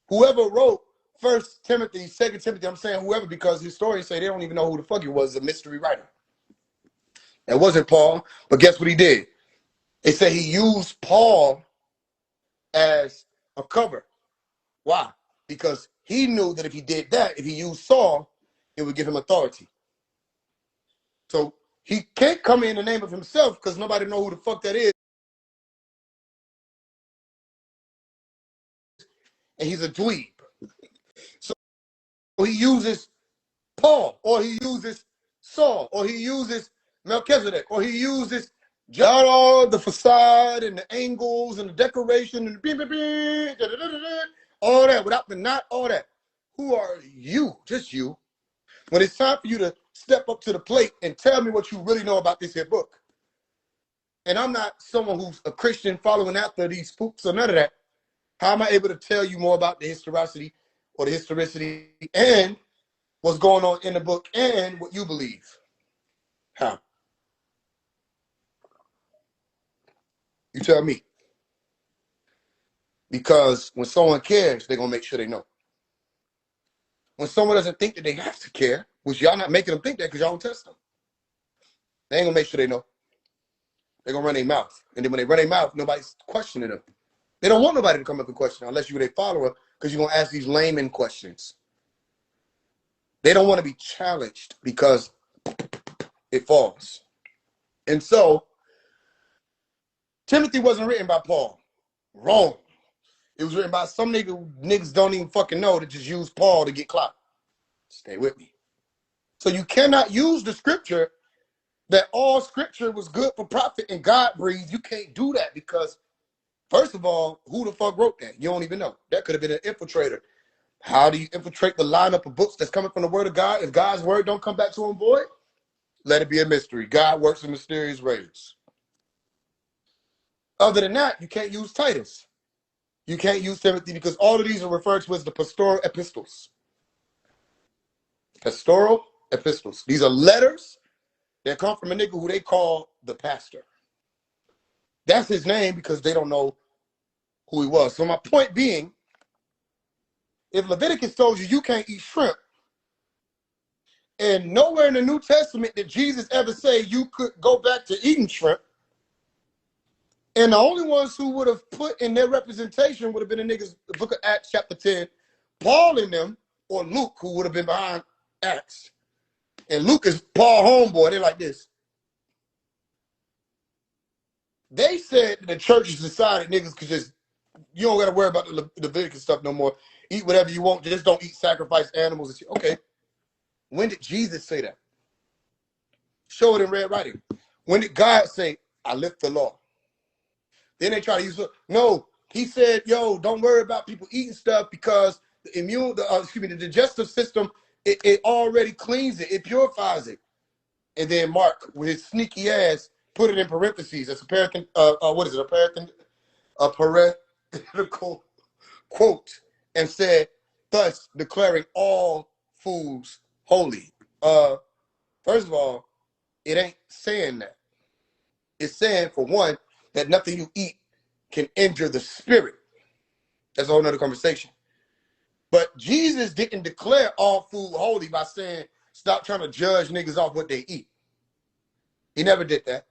Whoever wrote 1 Timothy, 2 Timothy, I'm saying whoever, because historians say they don't even know who the fuck he was, a mystery writer. That wasn't Paul, but guess what he did? They say he used Paul as a cover. Why? Because he knew that if he did that, if he used Saul, it would give him authority. So he can't come in the name of himself because nobody know who the fuck that is. And he's a dweeb. So he uses Paul, or he uses Saul, or he uses Melchizedek, or he uses all the facade and the angles and the decoration and the all that without the not all that. Who are you? Just you. When it's time for you to step up to the plate and tell me what you really know about this here book. And I'm not someone who's a Christian following after these spooks or none of that. How am I able to tell you more about the historicity or the historicity and what's going on in the book and what you believe? How? You tell me. Because when someone cares, they're going to make sure they know. When someone doesn't think that they have to care, which y'all not making them think that because y'all don't test them, they ain't going to make sure they know. They're going to run their mouth. And then when they run their mouth, nobody's questioning them. They don't want nobody to come up and question unless you're their follower because you're going to ask these layman questions. They don't want to be challenged because it falls. And so, Timothy wasn't written by Paul. Wrong. It was written by some niggas don't even fucking know that just use Paul to get clout. Stay with me. So you cannot use the scripture that all scripture was good for profit and God breathed. You can't do that because, first of all, who the fuck wrote that? You don't even know. That could have been an infiltrator. How do you infiltrate the lineup of books that's coming from the word of God? If God's word don't come back to him void, let it be a mystery. God works in mysterious ways. Other than that, you can't use Titus. You can't use Timothy because all of these are referred to as the pastoral epistles. Pastoral epistles. These are letters that come from a nigga who they call the pastor. That's his name because they don't know who he was. So my point being, if Leviticus told you you can't eat shrimp, and nowhere in the New Testament did Jesus ever say you could go back to eating shrimp, and the only ones who would have put in their representation would have been the niggas, the book of Acts chapter 10, Paul in them, or Luke, who would have been behind Acts. And Luke is Paul homeboy. They're like this. They said that the church has decided niggas could just, you don't got to worry about the Leviticus stuff no more. Eat whatever you want. Just don't eat sacrificed animals and shit. Okay. When did Jesus say that? Show it in red writing. When did God say, I lift the law? Then they try to use it. No, he said, yo, don't worry about people eating stuff because the digestive system, it already cleans it. It purifies it. And then Mark, with his sneaky ass, put it in parentheses. That's a parenthetical quote, and said, thus declaring all foods holy. First of all, it ain't saying that. It's saying, for one, that nothing you eat can injure the spirit. That's a whole nother conversation. But Jesus didn't declare all food holy by saying, stop trying to judge niggas off what they eat. He never did that.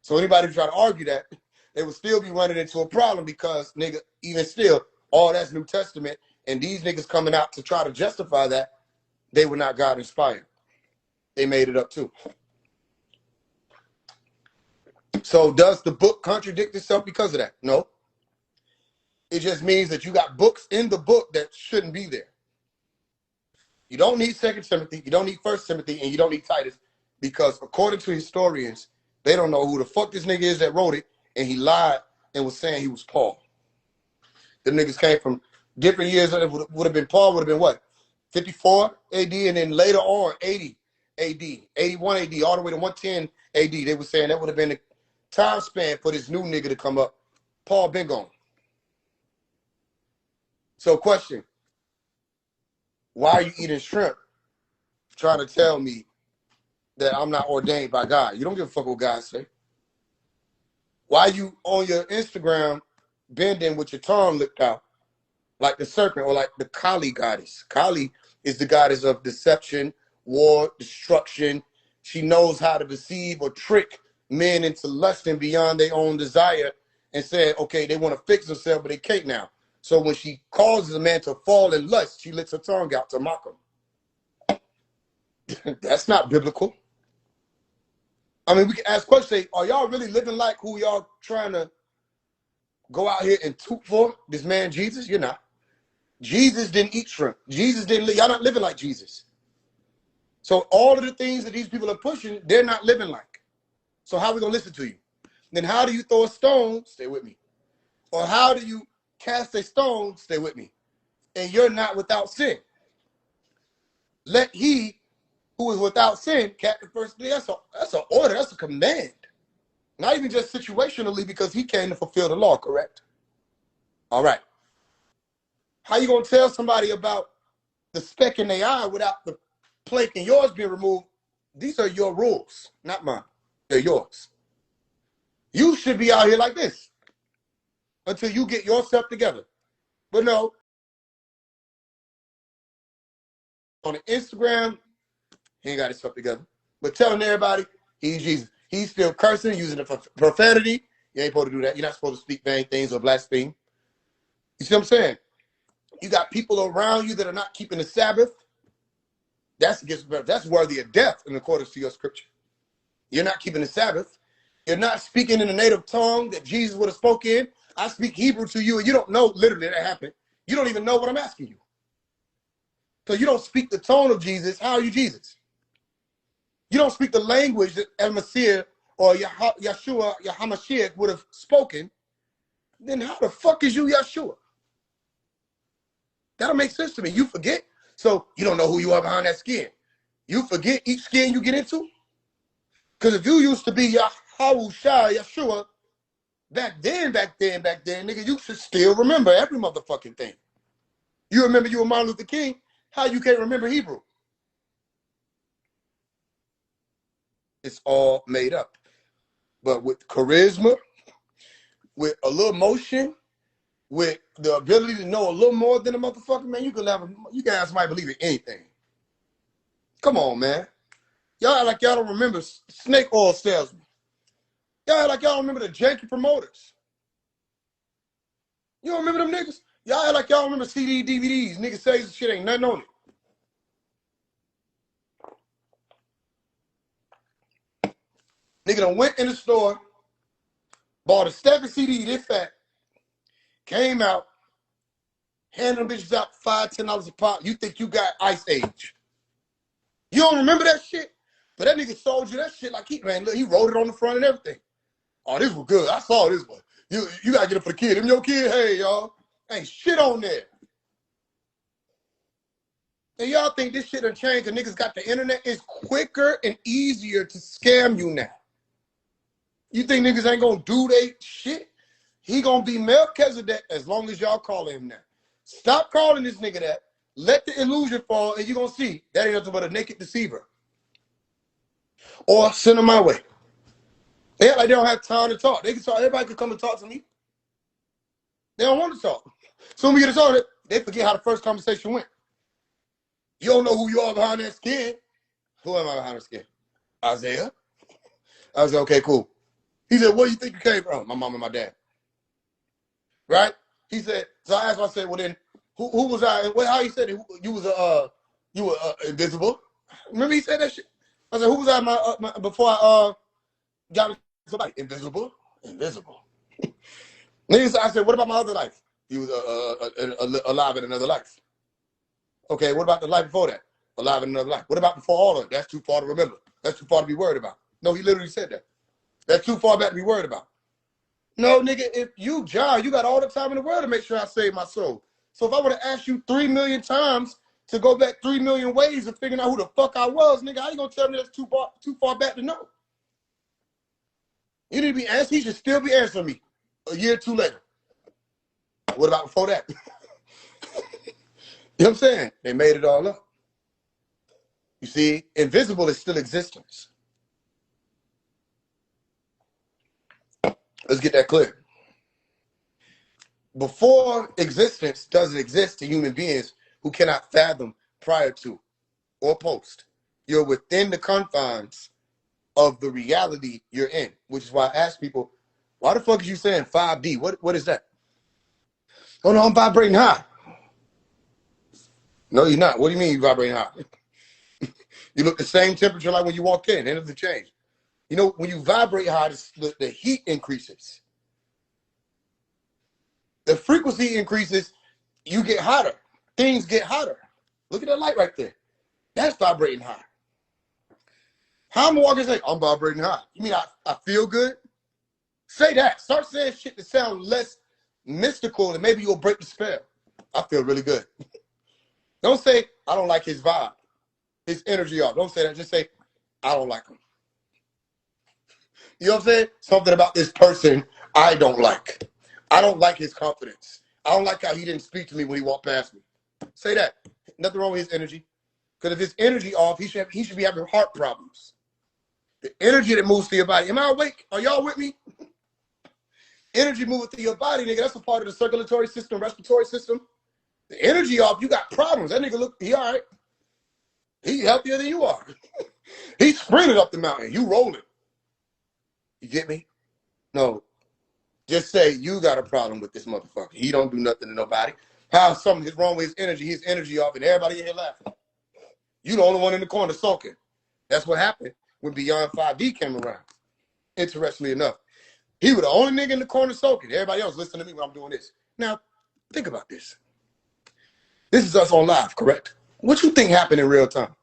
So anybody who try to argue that, they would still be running into a problem because, nigga, even still, all that's New Testament, and these niggas coming out to try to justify that, they were not God inspired. They made it up too. So does the book contradict itself because of that? No. It just means that you got books in the book that shouldn't be there. You don't need 2 Timothy, you don't need 1 Timothy, and you don't need Titus, because according to historians, they don't know who the fuck this nigga is that wrote it, and he lied and was saying he was Paul. The niggas came from different years. It would have been Paul, would have been what? 54 AD, and then later on, 80 AD, 81 AD, all the way to 110 AD. They were saying that would have been the time span for this new nigga to come up. Paul been gone. So question, why are you eating shrimp trying to tell me that I'm not ordained by God? You don't give a fuck what God say. Why you on your Instagram bending with your tongue licked out like the serpent, or like the Kali goddess? Kali is the goddess of deception, war, destruction. She knows how to deceive or trick men into lusting beyond their own desire, and said, okay, they want to fix themselves, but they can't now. So when she causes a man to fall in lust, she lets her tongue out to mock him. That's not biblical. I mean, we can ask questions, say, are y'all really living like who y'all trying to go out here and toot for? This man Jesus? You're not. Jesus didn't eat shrimp. Jesus didn't, y'all not living like Jesus. So all of the things that these people are pushing, they're not living like. So how are we going to listen to you? Then how do you throw a stone? Stay with me. Or how do you cast a stone? Stay with me. And you're not without sin. Let he who is without sin catch the first thing. That's an order. That's a command. Not even just situationally, because he came to fulfill the law, correct? All right. How you going to tell somebody about the speck in their eye without the plank in yours being removed? These are your rules, not mine. They're yours. You should be out here like this until you get yourself together. But no, on the Instagram, he ain't got himself together. But telling everybody he's Jesus. He's still cursing, using the profanity. You ain't supposed to do that. You're not supposed to speak vain things or blaspheme. You see what I'm saying? You got people around you that are not keeping the Sabbath. That's worthy of death in accordance to your scripture. You're not keeping the Sabbath. You're not speaking in the native tongue that Jesus would have spoken. I speak Hebrew to you, and you don't know literally that happened. You don't even know what I'm asking you. So you don't speak the tone of Jesus. How are you Jesus? You don't speak the language that El-Masih or Yeshua, Yahamashiach would have spoken. Then how the fuck is you Yeshua? That don't make sense to me. You forget. So you don't know who you are behind that skin. You forget each skin you get into? Because if you used to be Yahushua, Yeshua, back then, nigga, you should still remember every motherfucking thing. You remember you were Martin Luther King? How you can't remember Hebrew? It's all made up. But with charisma, with a little motion, with the ability to know a little more than a motherfucker, man, you can have somebody believe in anything. Come on, man. Y'all act like y'all don't remember snake oil salesmen. Y'all act like y'all don't remember the janky promoters. You don't remember them niggas? Y'all act like y'all don't remember CD, DVDs. Niggas say this shit ain't nothing on it. Nigga done went in the store, bought a stack of CD this fat, came out, handed them bitches out $5, $10 a pop. You think you got Ice Age. You don't remember that shit? But that nigga sold you that shit like he wrote it on the front and everything. Oh, this was good. I saw this one. You gotta get it for the kid. Them your kid, hey, y'all. Ain't shit on there. And y'all think this shit done changed because niggas got the internet? It's quicker and easier to scam you now. You think niggas ain't gonna do they shit? He gonna be Melchizedek as long as y'all calling him that. Stop calling this nigga that. Let the illusion fall, and you gonna see that ain't nothing but a naked deceiver. Or send him my way. They act like they don't have time to talk. They can talk. Everybody can come and talk to me. They don't want to talk. So when we get to talk, they forget how the first conversation went. You don't know who you are behind that skin. Who am I behind the skin? Isaiah. I was like, okay, cool. He said, where do you think you came from? My mom and my dad. Right? He said, so I asked him, I said, well then, who was I? How he said it? You were invisible. Remember he said that shit? I said, who was I before I got somebody? Invisible. Then I said, what about my other life? He was alive in another life. Okay, what about the life before that? Alive in another life. What about before all of it? That's too far to remember. That's too far to be worried about. No, he literally said that. That's too far back to be worried about. No, nigga, if you, John, you got all the time in the world to make sure I save my soul. So if I were to ask you 3 million times to go back 3 million ways of figuring out who the fuck I was, nigga, how you gonna tell me that's too far back to know? You need to be answered. He should still be answering me a year or two later. What about before that? You know what I'm saying? They made it all up. You see, invisible is still existence. Let's get that clear. Before existence doesn't exist to human beings who cannot fathom prior to or post. You're within the confines of the reality you're in, which is why I ask people, why the fuck is you saying 5D? What is that? Oh no, I'm vibrating high. No, you're not. What do you mean you're vibrating high? You look the same temperature like when you walked in. End of the change. You know, when you vibrate high, the heat increases. The frequency increases, you get hotter. Things get hotter. Look at that light right there. That's vibrating high. How am I walking and say, I'm vibrating high? You mean I feel good? Say that. Start saying shit that sounds less mystical and maybe you'll break the spell. I feel really good. Don't say, I don't like his vibe, his energy off. Don't say that. Just say, I don't like him. You know what I'm saying? Something about this person I don't like. I don't like his confidence. I don't like how he didn't speak to me when he walked past me. Say that. Nothing wrong with his energy. Because if his energy off, he should be having heart problems. The energy that moves through your body. Am I awake? Are y'all with me? Energy moving through your body, nigga. That's a part of the circulatory system, respiratory system. The energy off, you got problems. That nigga look, he all right. He healthier than you are. He sprinted up the mountain. You rolling. You get me? No. Just say you got a problem with this motherfucker. He don't do nothing to nobody. How something is wrong with his energy off, and everybody in here laughing. You the only one in the corner sulking. That's what happened when Beyond 5D came around. Interestingly enough. He was the only nigga in the corner sulking. Everybody else listening to me when I'm doing this. Now, think about this. This is us on live, correct? What you think happened in real time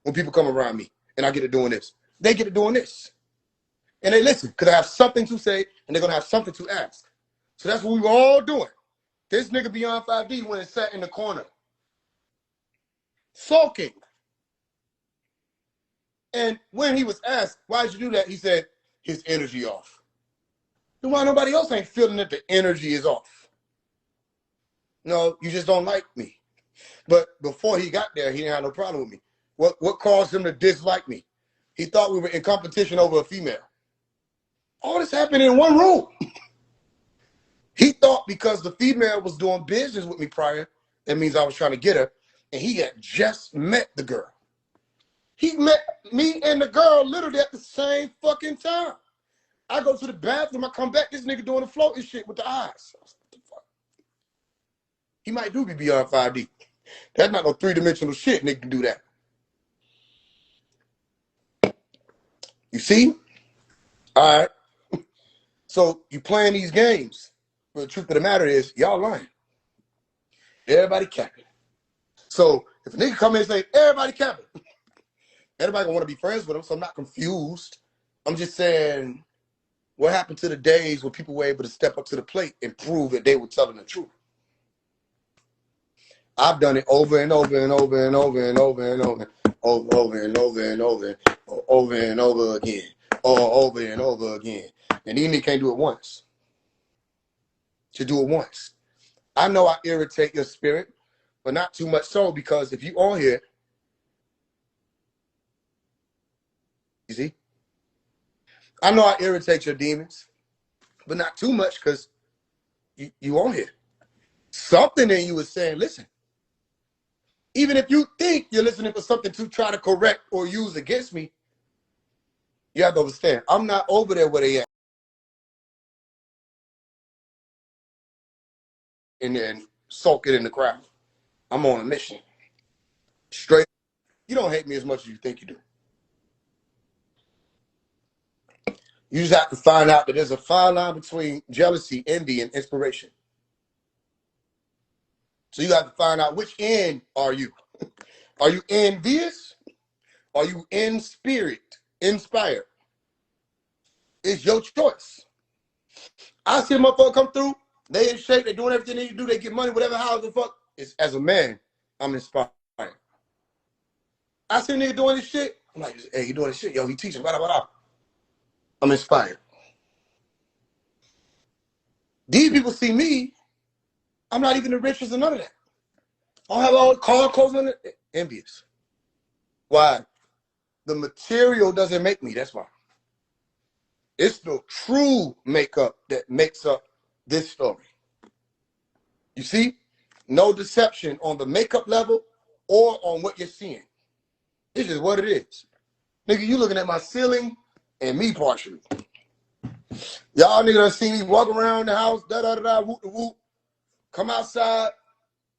when people come around me and I get to doing this? They get to doing this. And they listen because I have something to say and they're going to have something to ask. So that's what we were all doing. This nigga Beyond 5D went and sat in the corner. Sulking. And when he was asked, why'd you do that? He said, his energy off. Then why nobody else ain't feeling that the energy is off? No, you just don't like me. But before he got there, he didn't have no problem with me. What caused him to dislike me? He thought we were in competition over a female. All this happened in one room. He thought because the female was doing business with me prior, that means I was trying to get her, and he had just met the girl. He met me and the girl literally at the same fucking time. I go to the bathroom, I come back, this nigga doing the floating shit with the eyes. What the fuck? He might do be Beyond 5D. That's not no three-dimensional shit, nigga can do that. You see? All right. So you playing these games. But the truth of the matter is, y'all lying. Everybody capping. So if a nigga come in and say, everybody capping, everybody gonna want to be friends with him, so I'm not confused. I'm just saying, what happened to the days when people were able to step up to the plate and prove that they were telling the truth? I've done it over and over and over and over and over and over and over and over and over and over again, or over and over again. And even can't do it once. To do it once. I know I irritate your spirit, but not too much so, because if you on here, you see, I know I irritate your demons, but not too much, because you on here. Something in you is saying, listen, even if you think you're listening for something to try to correct or use against me, you have to understand, I'm not over there where they at. And then sulk it in the crowd. I'm on a mission. Straight. You don't hate me as much as you think you do. You just have to find out that there's a fine line between jealousy, envy, and inspiration. So you have to find out which end are you. Are you envious? Are you in spirit, inspired? It's your choice. I see a motherfucker come through, they in shape, they doing everything they need to do, they get money, whatever, how the fuck. It's, as a man, I'm inspired. I see a nigga doing this shit, I'm like, hey, you doing this shit? Yo, he teaching, blah, blah, blah. I'm inspired. These people see me, I'm not even the richest or none of that. I don't have all car clothes on it. Envious. Why? The material doesn't make me, that's why. It's the true makeup that makes up this story. You see? No deception on the makeup level or on what you're seeing. This is what it is. Nigga, you looking at my ceiling and me partially. Y'all nigga done see me walk around the house, da-da-da-da, whoop-de-whoop, come outside,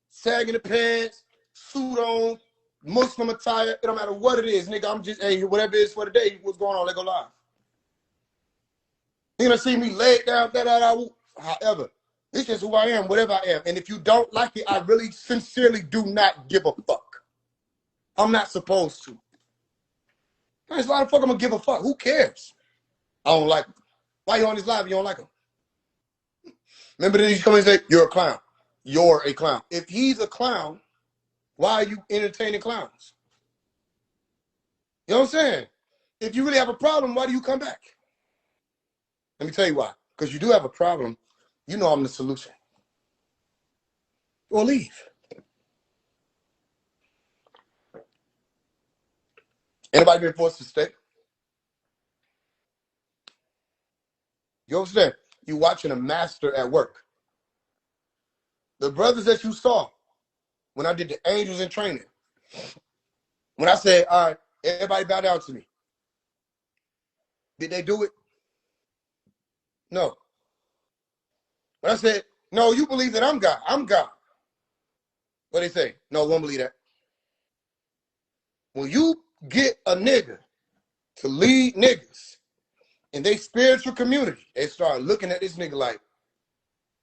sagging the pants, suit on, Muslim attire, it don't matter what it is, nigga, I'm just, hey, whatever it is for the day, what's going on, let go live. You gonna see me laid down, da-da-da, whoop, however. This is who I am, whatever I am. And if you don't like it, I really sincerely do not give a fuck. I'm not supposed to. There's a lot of fuck I'm gonna give a fuck. Who cares? I don't like him. Why you on this live? You don't like him? Remember that he's coming and say, you're a clown. You're a clown. If he's a clown, why are you entertaining clowns? You know what I'm saying? If you really have a problem, why do you come back? Let me tell you why. Because you do have a problem. You know I'm the solution. Or leave. Anybody been forced to stay? You understand? You watching a master at work. The brothers that you saw when I did the angels in training, when I said, all right, everybody bow down to me. Did they do it? No. When I said, no, you believe that I'm God. I'm God. What they say? No, won't believe that. When you get a nigga to lead niggas in their spiritual community, they start looking at this nigga like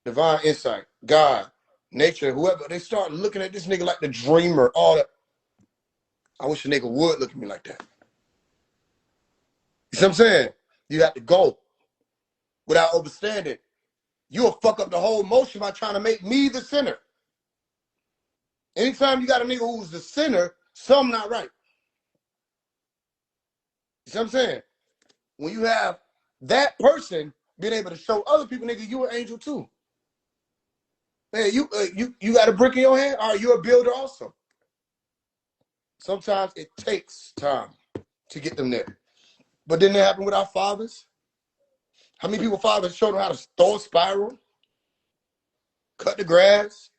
divine insight, God, nature, whoever. They start looking at this nigga like the dreamer, all that. I wish a nigga would look at me like that. You see what I'm saying? You have to go without understanding. You'll fuck up the whole motion by trying to make me the sinner. Anytime you got a nigga who's the sinner, something not right. You see what I'm saying? When you have that person being able to show other people, nigga, you an angel too. Man, you got a brick in your hand? All right, you're a builder also. Sometimes it takes time to get them there. But didn't it happen with our fathers? How many people fathers showed them how to throw a spiral, cut the grass?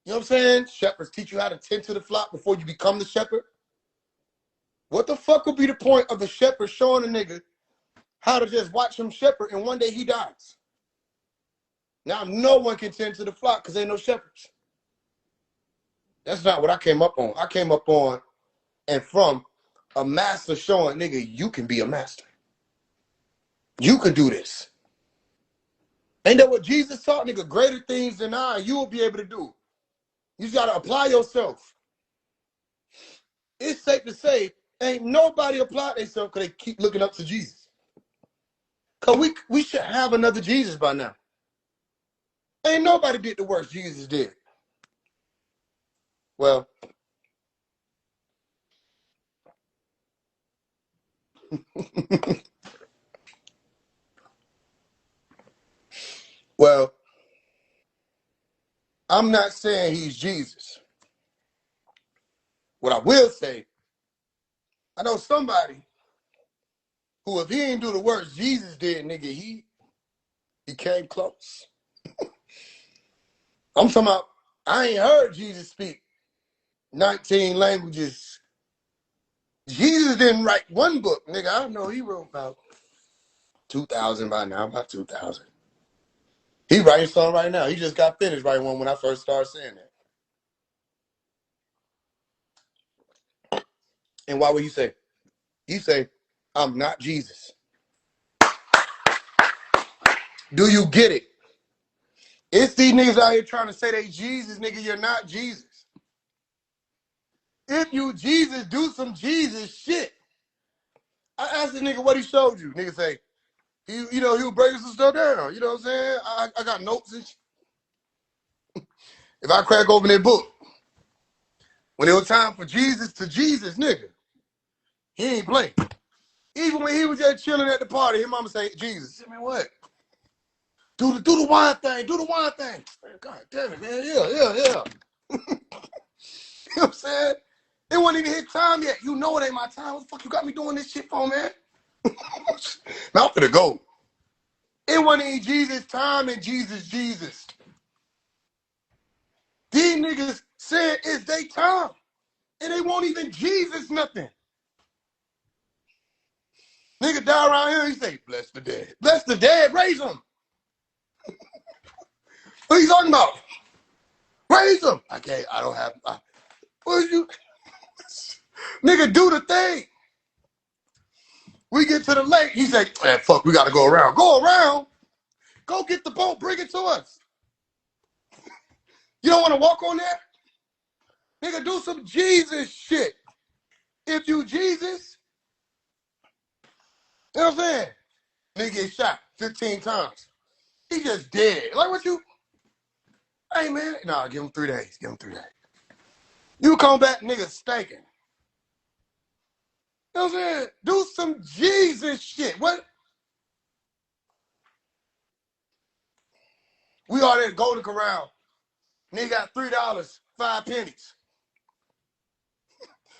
You know what I'm saying? Shepherds teach you how to tend to the flock before you become the shepherd. What the fuck would be the point of the shepherd showing a nigga how to just watch him shepherd and one day he dies? Now no one can tend to the flock because ain't no shepherds. That's not what I came up on. I came up on and from a master showing, nigga, you can be a master. You can do this. Ain't that what Jesus taught, nigga? Greater things than I, you will be able to do. You just got to apply yourself. It's safe to say, ain't nobody applied themselves because they keep looking up to Jesus. Because we should have another Jesus by now. Ain't nobody did the works Jesus did. Well, well, I'm not saying he's Jesus. What I will say, I know somebody who, if he didn't do the works Jesus did, nigga, he came close. I'm talking about, I ain't heard Jesus speak 19 languages. Jesus didn't write one book, nigga. I know he wrote about 2,000 by now, about 2,000. He writing something right now. He just got finished writing one when I first started saying that. And why would he say? He say, I'm not Jesus. Do you get it? It's these niggas out here trying to say they Jesus, nigga. You're not Jesus. If you Jesus, do some Jesus shit. I asked the nigga what he showed you. Nigga say, he was breaking some stuff down. You know what I'm saying? I got notes and shit. If I crack open that book, when it was time for Jesus to Jesus, nigga, he ain't play. Even when he was just chilling at the party, his mama say, Jesus. I mean, what? Do the wine thing. Do the wine thing. Man, God damn it, man. Yeah. You know what I'm saying? It wasn't even his time yet. You know it ain't my time. What the fuck you got me doing this shit for, man? Now I'm finna go. It wasn't even Jesus' time and Jesus. These niggas said it's their time. And they won't even Jesus nothing. Nigga die around here, he say, bless the dead. Bless the dead, raise them. What are you talking about? Raise them. I don't have, what you? Nigga, do the thing. We get to the lake, he say, man, fuck, we gotta go around. Go around? Go get the boat, bring it to us. You don't wanna walk on that? Nigga, do some Jesus shit. If you Jesus, you know what I'm saying? Nigga get shot 15 times. He just dead. Like what you? Hey man, nah, give him 3 days. Give him 3 days. You come back, nigga stinking. You know what I'm saying? Do some Jesus shit. What? We are at Golden Corral. Nigga got $3, 5 pennies.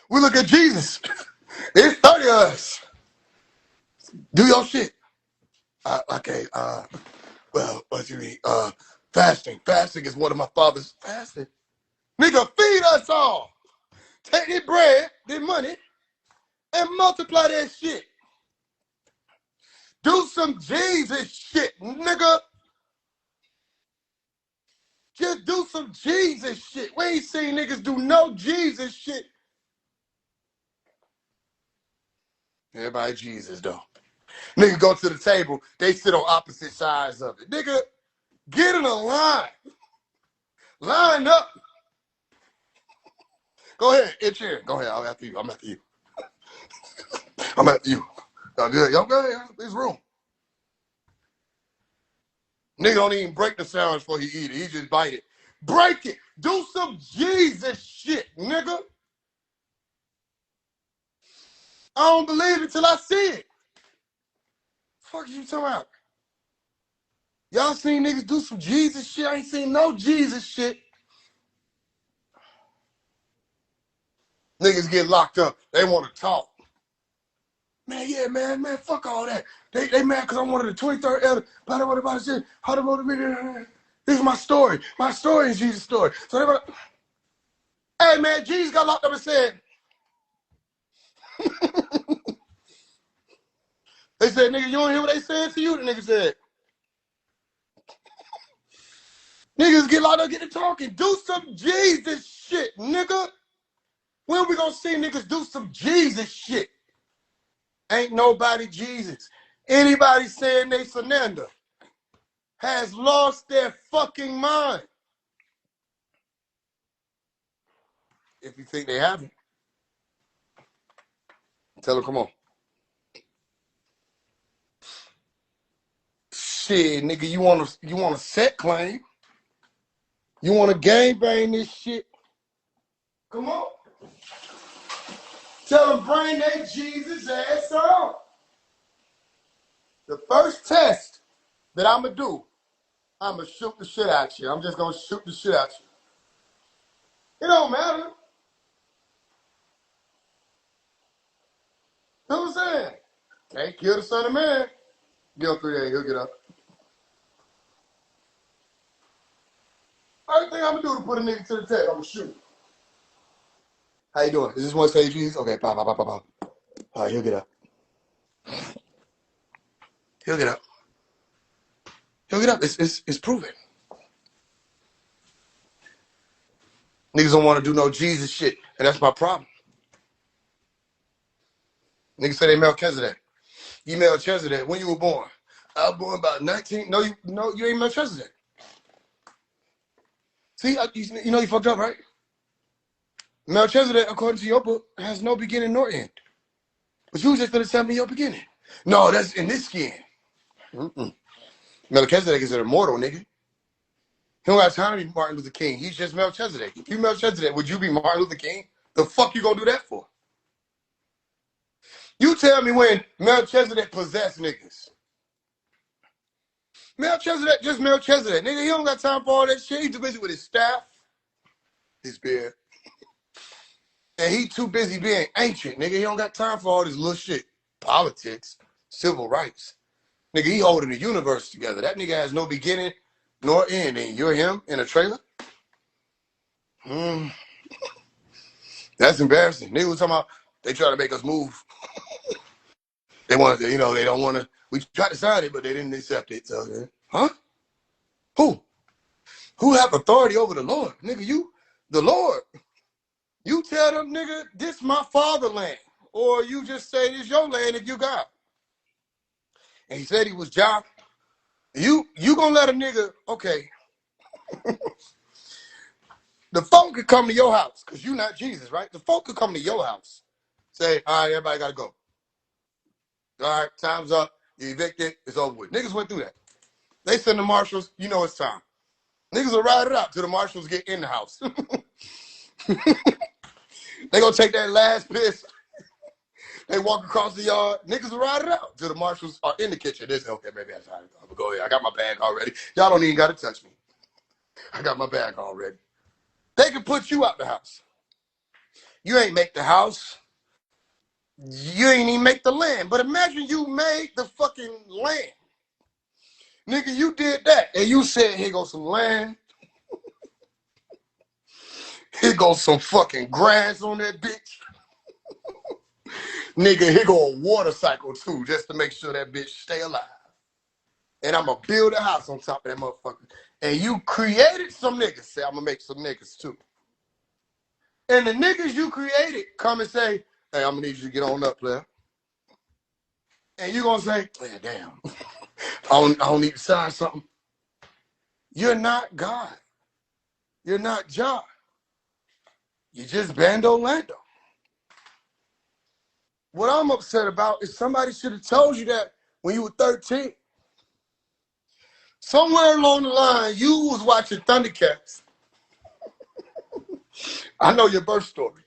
We look at Jesus. It's 30 of us. Do your shit. Okay, well, what you mean? Fasting. Fasting is one of my father's fasting. Nigga, feed us all. Take the bread, the money, and multiply that shit. Do some Jesus shit, nigga. Just do some Jesus shit. We ain't seen niggas do no Jesus shit. Everybody Jesus, though. Nigga go to the table, they sit on opposite sides of it. Nigga, get in a line. Line up. Go ahead, itch here. Go ahead, I'm after you. I'm after you. Y'all good? Y'all good? There's room. Nigga don't even break the sandwich before he eat it. He just bite it. Break it. Do some Jesus shit, nigga. I don't believe it till I see it. Fuck you talking about? Y'all seen niggas do some Jesus shit? I ain't seen no Jesus shit. Niggas get locked up. They want to talk. Man, yeah, man, fuck all that. They mad because I'm one of the 23rd elders. Blah, blah, blah, shit. How the This is my story. My story is Jesus' story. So they hey, man, Jesus got locked up and said, they said, nigga, you don't hear what they said to you? The nigga said, niggas get locked up, get to talking. Do some Jesus shit, nigga. When we gonna see niggas do some Jesus shit? Ain't nobody Jesus. Anybody saying they Fernanda has lost their fucking mind. If you think they haven't, tell them, come on. Shit, nigga, you want a set claim? You want to gang bang this shit? Come on. Tell them bring that Jesus ass on. The first test that I'm going to do, I'm going to shoot the shit out you. I'm just going to shoot the shit out you. It don't matter. You know what I'm saying? Can't kill the son of man. Give him 3 days, he'll get up. First thing I'm going to do to put a nigga to the test, I'm going to shoot. How you doing? Is this one say Jesus? Okay, pop. All right, he'll get up. He'll get up. He'll get up. It's proven. Niggas don't want to do no Jesus shit, and that's my problem. Niggas say they Melchizedek. You Melchizedek when you were born. I was born about 19. No, you ain't Melchizedek. See, you know you fucked up, right? Melchizedek, according to your book, has no beginning nor end. But you was just gonna tell me your beginning. No, that's in this skin. Melchizedek is an immortal nigga. He don't got time to be Martin Luther King. He's just Melchizedek. If you Melchizedek, would you be Martin Luther King? The fuck you gonna do that for? You tell me when Melchizedek possessed niggas. Melchizedek just Melchizedek. Nigga, he don't got time for all that shit. He's too busy with his staff, his beard. And he too busy being ancient, nigga. He don't got time for all this little shit. Politics, civil rights. Nigga, he holding the universe together. That nigga has no beginning nor end. And you're him in a trailer? That's embarrassing. Nigga was talking about they try to make us move. They want to, they don't want to. We tried to sign it, but they didn't accept it. So, huh? Who? Who have authority over the Lord? Nigga, you, the Lord. You tell them, nigga, this my fatherland. Or you just say this your land if you got. And he said he was Jah. You gonna let a nigga, okay. The folk could come to your house, because you not Jesus, right? The folk could come to your house. Say, all right, everybody gotta go. All right, time's up. You evicted, it's over with. Niggas went through that. They send the marshals, you know it's time. Niggas will ride it out till the marshals get in the house. They gonna take that last piss. They walk across the yard. Niggas will ride it out till the marshals are in the kitchen. They say, okay, maybe that's how I'm gonna go ahead. I got my bag already. Y'all don't even gotta touch me. I got my bag already. They can put you out the house. You ain't make the house. You ain't even make the land. But imagine you made the fucking land. Nigga, you did that. And you said, here goes some land. Here goes some fucking grass on that bitch. Nigga, here go a water cycle too, just to make sure that bitch stay alive. And I'm going to build a house on top of that motherfucker. And you created some niggas. Say, I'm going to make some niggas too. And the niggas you created come and say, hey, I'm going to need you to get on up, player. And you going to say, yeah, damn. I don't need to sign something. You're not God. You're not Jah. You're just Bando Lando. What I'm upset about is somebody should have told you that when you were 13. Somewhere along the line, you was watching Thundercats. I know your birth story.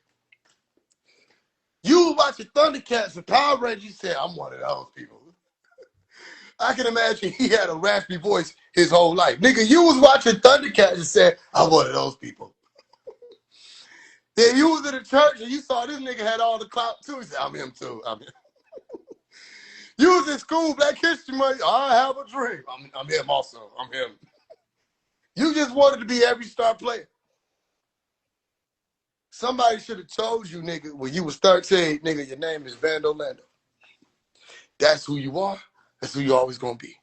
You was watching Thundercats and Power Rangers. You said, I'm one of those people. I can imagine he had a raspy voice his whole life. Nigga, you was watching Thundercats and said, I'm one of those people. Then you was in the church and you saw this nigga had all the clout too. He said, I'm him too. I'm him. You was in school, Black History Month. I have a dream. I'm him also. I'm him. You just wanted to be every star player. Somebody should have told you, nigga, when you was 13, nigga, your name is Bando Lando. That's who you are. That's who you always gonna be.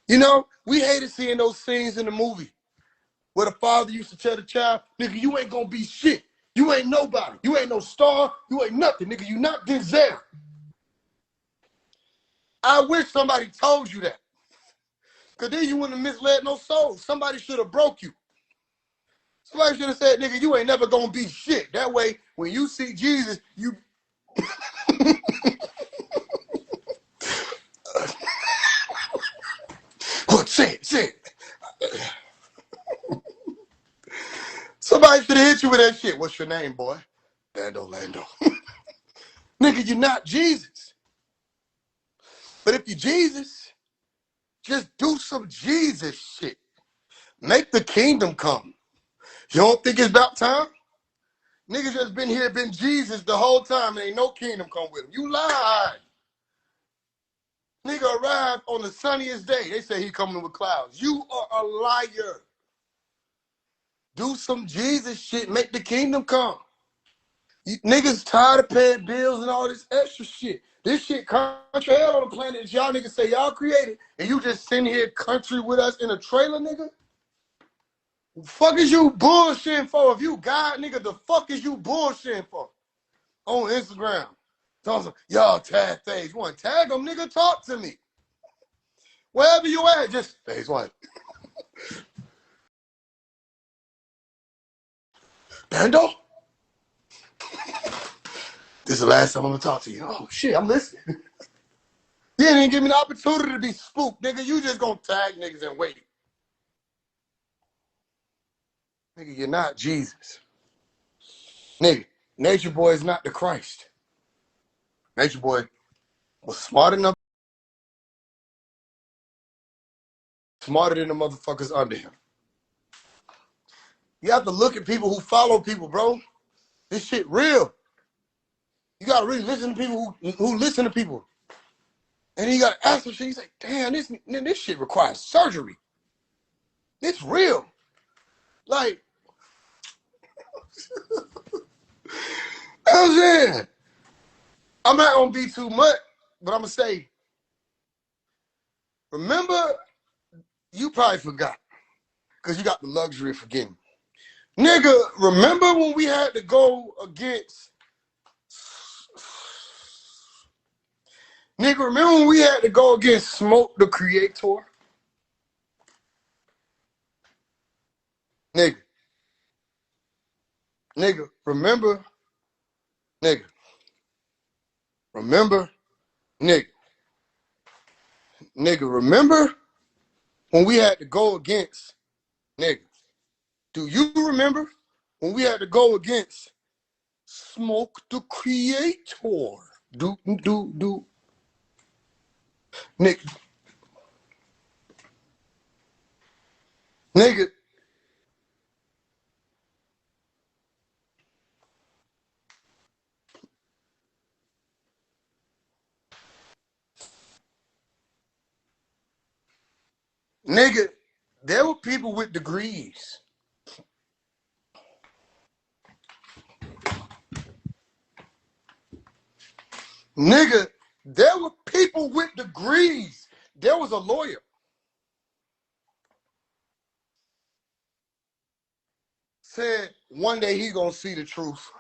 You know, we hated seeing those scenes in the movie where the father used to tell the child, nigga, you ain't gonna be shit. You ain't nobody. You ain't no star. You ain't nothing, nigga. You not Denzel. I wish somebody told you that. Because then you wouldn't have misled no soul. Somebody should have broke you. Somebody should have said, nigga, you ain't never gonna be shit. That way, when you see Jesus, you... What? Say it. Somebody should have hit you with that shit. What's your name, boy? Bando Lando. Nigga, you're not Jesus. But if you're Jesus, just do some Jesus shit. Make the kingdom come. You don't think it's about time? Niggas just been here, been Jesus the whole time, and ain't no kingdom come with him. You lied. Nigga arrived on the sunniest day. They say he coming with clouds. You are a liar. Do some Jesus shit. Make the kingdom come. You niggas tired of paying bills and all this extra shit. This shit country hell on the planet that y'all niggas say y'all created, and you just sitting here country with us in a trailer, nigga? Fuck is you bullshitting for? If you God, nigga, the fuck is you bullshitting for? On Instagram. Y'all tag Phase One. Tag them, nigga, talk to me. Wherever you at, just Phase One. Bando? This is the last time I'm gonna talk to you. Oh shit, I'm listening. You didn't give me the opportunity to be spooked, nigga. You just gonna tag niggas and wait. Nigga, you're not Jesus. Nigga, Nature Boy is not the Christ. Nature Boy was smart enough, smarter than the motherfuckers under him. You have to look at people who follow people, bro. This shit real. You gotta really listen to people who listen to people. And then you gotta ask them shit. You say, damn, this shit requires surgery. It's real. Like, I'm saying, I'm not gonna be too much, but I'm gonna say, remember, you probably forgot, because you got the luxury of forgetting. Nigga, remember when we had to go against, nigga, remember when we had to go against Smoke the Creator? Nigga, remember, nigga, remember when we had to go against, nigga, do you remember when we had to go against Smoke the Creator? Nigga, nigga, nigga, there were people with degrees. Nigga, there were people with degrees. There was a lawyer. Said one day he gonna see the truth.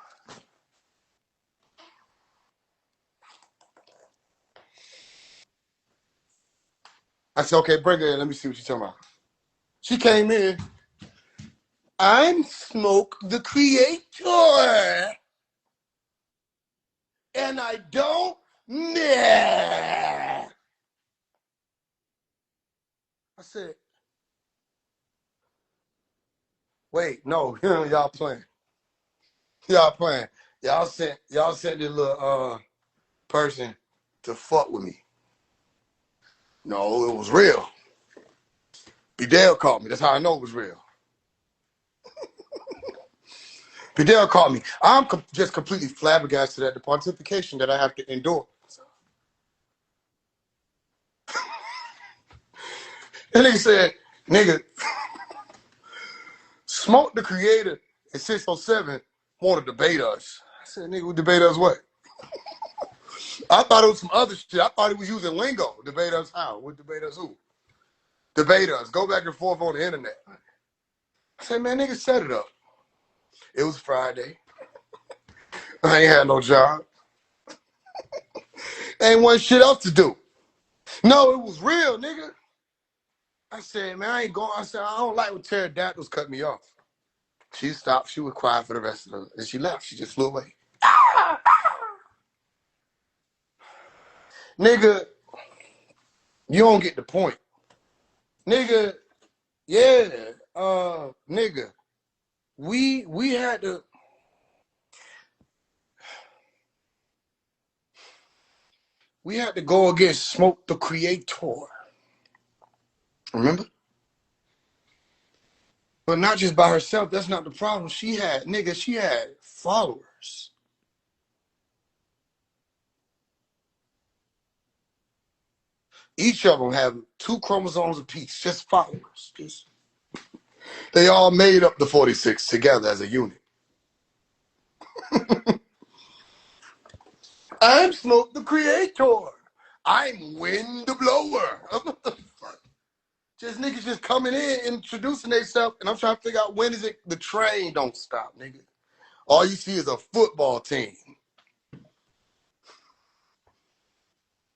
I said, okay, bring her in. Let me see what she's talking about. She came in. I'm Smoke the Creator. And I don't meh. I said, wait, no, y'all playing. Y'all playing. Y'all sent this little person to fuck with me. No, it was real. Fidel called me. That's how I know it was real. Fidel called me. I'm just completely flabbergasted at the pontification that I have to endure. And he said, nigga, Smoke the Creator in 607 want to debate us. I said, nigga, debate us what? I thought it was some other shit. I thought he was using lingo. Debate us how? What debate us who? Debate us. Go back and forth on the internet. I said, man, nigga, set it up. It was Friday. I ain't had no job. Ain't one shit else to do. No, it was real, nigga. I said, man, I ain't going. I said, I don't like when pterodactyls cut me off. She stopped. She was quiet for the rest of it. And she left. She just flew away. Nigga, you don't get the point. Nigga, yeah, nigga, we had to go against Smoke the Creator. Remember? But not just by herself. That's not the problem. She had followers. Each of them have 2 chromosomes apiece, just followers. They all made up the 46 together as a unit. I'm Smoke the Creator. I'm Wind the Blower. Just niggas just coming in, introducing themselves, and I'm trying to figure out when is it the train don't stop, nigga. All you see is a football team.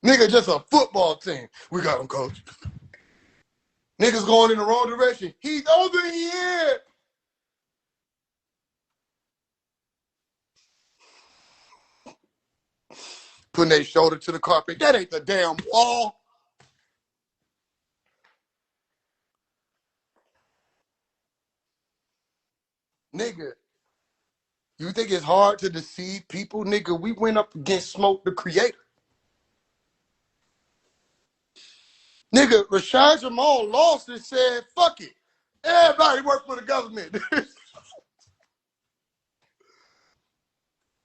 Nigga, just a football team. We got him, coach. Niggas going in the wrong direction. He's over here. putting their shoulder to the carpet. That ain't the damn wall. Nigga, you think it's hard to deceive people? Nigga, we went up against Smoke the Creator. Nigga, Rashad Jamal lost and said, fuck it. Everybody work for the government.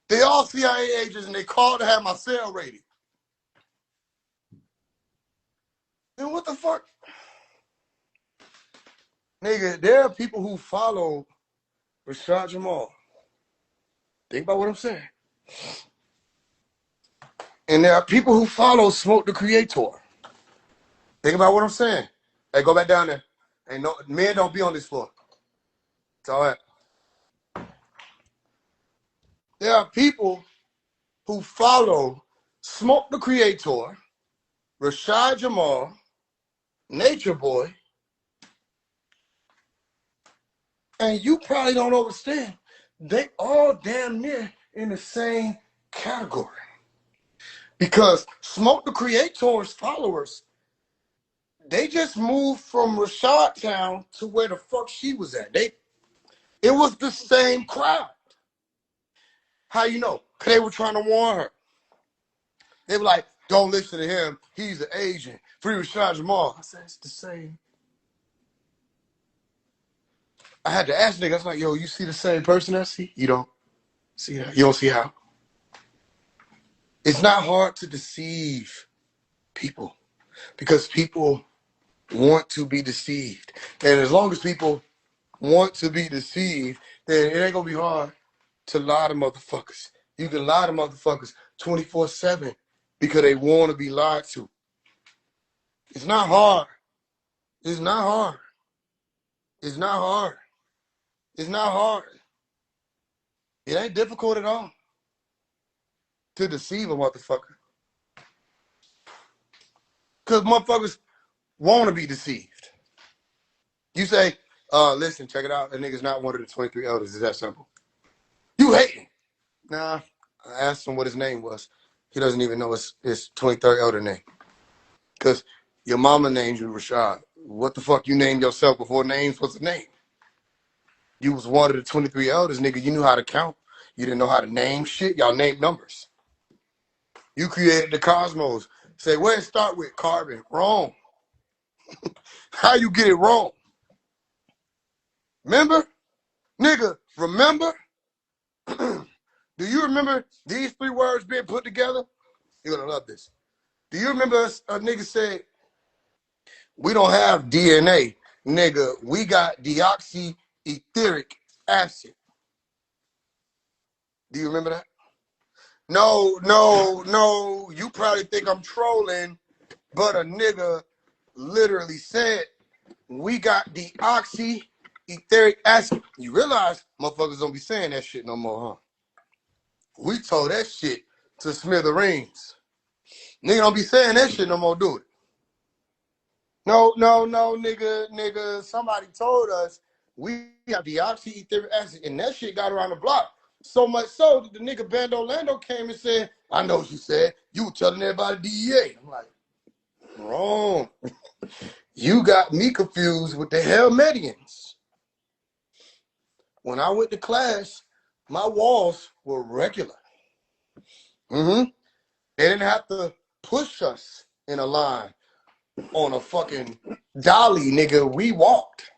They all CIA agents and they called to have my cell rated. Then what the fuck? Nigga, there are people who follow Rashad Jamal. Think about what I'm saying. And there are people who follow Smoke the Creator. Think about what I'm saying. Hey, go back down there. Ain't no men don't be on this floor. It's all right. There are people who follow Smoke the Creator, Rashad Jamal, Nature Boy, and you probably don't understand. They all damn near in the same category. Because Smoke the Creator's followers, they just moved from Rashad Town to where the fuck she was at. It was the same crowd. How you know? Because they were trying to warn her. They were like, don't listen to him. He's an agent. Free Rashad Jamal. I said, it's the same. I had to ask niggas, I was like, yo, you see the same person I see? You don't see that? You don't see how? It's not hard to deceive people because people want to be deceived. And as long as people want to be deceived, then it ain't going to be hard to lie to motherfuckers. You can lie to motherfuckers 24/7 because they want to be lied to. It's not hard. It's not hard. It's not hard. It's not hard. It ain't difficult at all to deceive a motherfucker. Because motherfuckers want to be deceived. You say, listen, check it out. That nigga's not one of the 23 elders. It's that simple. You hating. Nah, I asked him what his name was. He doesn't even know his 23rd elder name. Because your mama named you Rashad. What the fuck you named yourself before names was a name? You was one of the 23 elders, nigga. You knew how to count. You didn't know how to name shit. Y'all named numbers. You created the cosmos. Say, where it start with? Carbon. Wrong. How you get it wrong? Remember? Nigga, remember? Do you remember these 3 words being put together? You're going to love this. Do you remember a nigga said, we don't have DNA, nigga. We got deoxyetheric acid. Do you remember that? No. You probably think I'm trolling, but a nigga literally said, we got deoxyetheric acid. You realize motherfuckers don't be saying that shit no more, huh? We told that shit to smithereens. Nigga don't be saying that shit no more, do it. No, nigga. Somebody told us we have deoxyetheric acid, and that shit got around the block. So much so that the nigga Bando Lando came and said, I know what you said. You were telling everybody DEA. I'm like, wrong. You got me confused with the Helmetians. When I went to class, my walls were regular. They didn't have to push us in a line on a fucking dolly, nigga. We walked.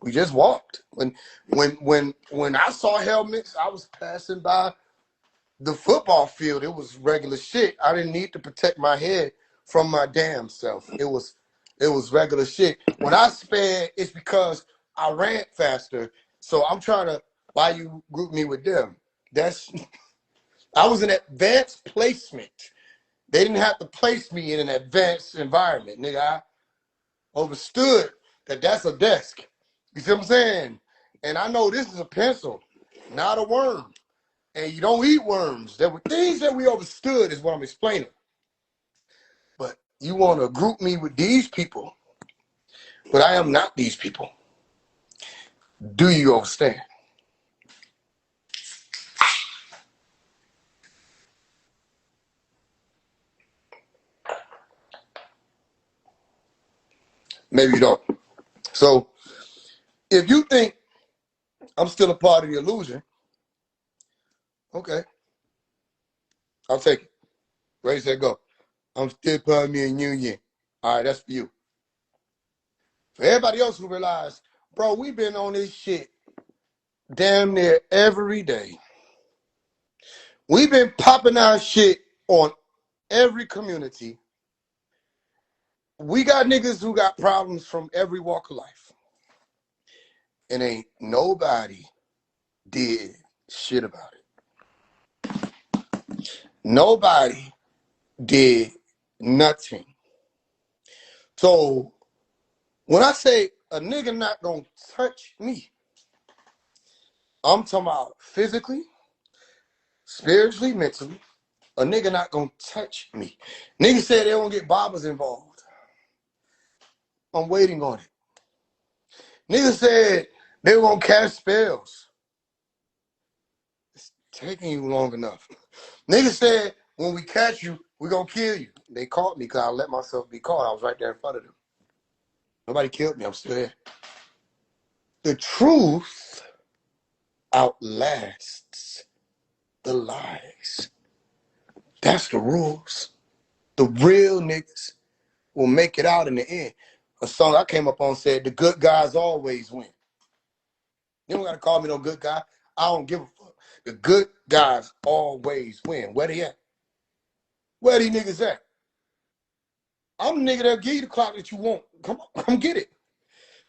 We just walked. When I saw helmets, I was passing by the football field. It was regular shit. I didn't need to protect my head from my damn self. It was regular shit. When I sped, it's because I ran faster. So I'm trying to, why you group me with them? I was in advanced placement. They didn't have to place me in an advanced environment, nigga. I understood that that's a desk. You see what I'm saying? And I know this is a pencil, not a worm. And you don't eat worms. There were things that we understood is what I'm explaining. But you want to group me with these people, but I am not these people. Do you understand? Maybe you don't. So if you think I'm still a part of the illusion, okay, I'll take it. Ready, set, go. I'm still part of me and union. All right, that's for you. For everybody else who realized, bro, we've been on this shit damn near every day. We've been popping our shit on every community. We got niggas who got problems from every walk of life. And ain't nobody did shit about it. Nobody did nothing. So when I say a nigga not gonna touch me, I'm talking about physically, spiritually, mentally. A nigga not gonna touch me. Niggas said they don't get barbers involved. I'm waiting on it. Niggas said they were gonna cast spells. It's taking you long enough. Niggas said when we catch you, we gonna kill you. They caught me because I let myself be caught. I was right there in front of them. Nobody killed me. I'm still here. The truth outlasts the lies. That's the rules. The real niggas will make it out in the end. A song I came up on said, the good guys always win. You don't got to call me no good guy. I don't give a fuck. The good guys always win. Where they at? Where these niggas at? I'm the nigga that'll give you the clock that you want. Come get it.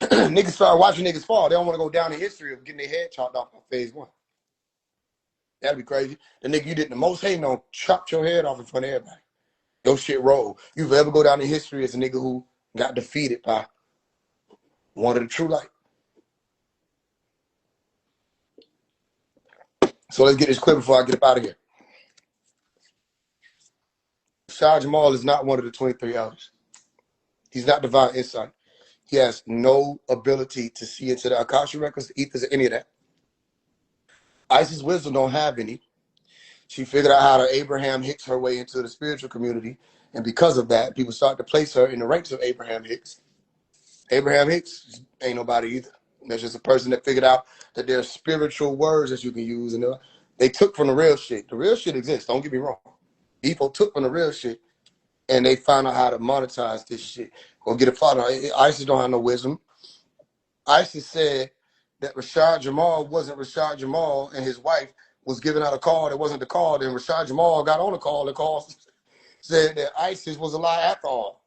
Niggas start watching niggas fall. They don't want to go down in history of getting their head chopped off on phase one. That'd be crazy. The nigga you did the most hating on chopped your head off in front of everybody. Your shit roll. You ever go down in history as a nigga who got defeated by one of the true light. So let's get this clip before I get up out of here. Shah Jamal is not one of the 23 elders. He's not divine insight. He has no ability to see into the Akasha records, the ethers, or any of that. Isis Wisdom don't have any. She figured out how to Abraham Hicks her way into the spiritual community. And because of that, people start to place her in the ranks of Abraham Hicks. Abraham Hicks ain't nobody either. That's just a person that figured out that there's spiritual words that you can use. And they took from the real shit. The real shit exists. Don't get me wrong. People took from the real shit and they found out how to monetize this shit. Go get a father. ISIS don't have no wisdom. ISIS said that Rashad Jamal wasn't Rashad Jamal and his wife was giving out a call that wasn't the call. Then Rashad Jamal got on the call. The call said that ISIS was a lie after all.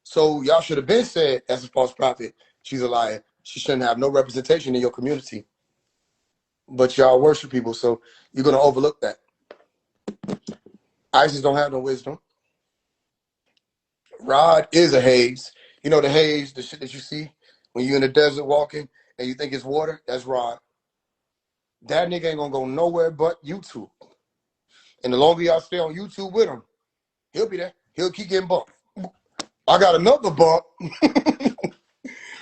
So y'all should have been said, that's a false prophet. She's a liar. She shouldn't have no representation in your community. But y'all worship people, so you're going to overlook that. ISIS don't have no wisdom. Rod is a haze. You know the haze, the shit that you see when you're in the desert walking and you think it's water? That's Rod. That nigga ain't going to go nowhere but YouTube. And the longer y'all stay on YouTube with him, he'll be there. He'll keep getting bumped. I got another bump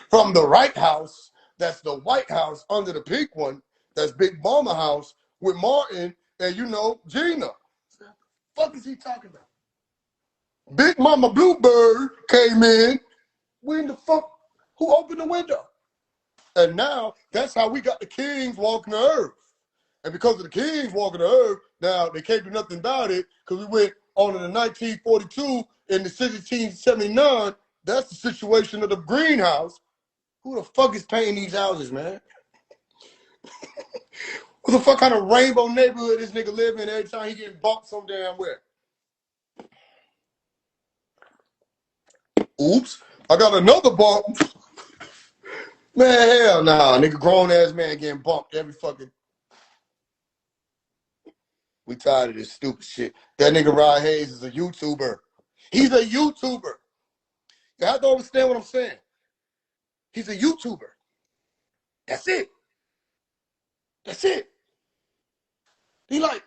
from the right house. That's the White House under the pink one. That's Big Mama house with Martin and, you know, Gina. What the fuck is he talking about? Big Mama Bluebird came in. When the fuck? Who opened the window? And now that's how we got the kings walking the earth. And because of the kings walking the earth, now they can't do nothing about it because we went on in the 1942 in the 1679. That's the situation of the greenhouse. Who the fuck is painting these houses, man? What the fuck kind of rainbow neighborhood this nigga live in every time he getting bumped some damn where? Oops, I got another bump. Man, hell nah, nigga, grown ass man getting bumped every fucking. We tired of this stupid shit. That nigga Rod Hayes is a YouTuber. He's a YouTuber. You have to understand what I'm saying. He's a YouTuber. That's it. That's it. He like,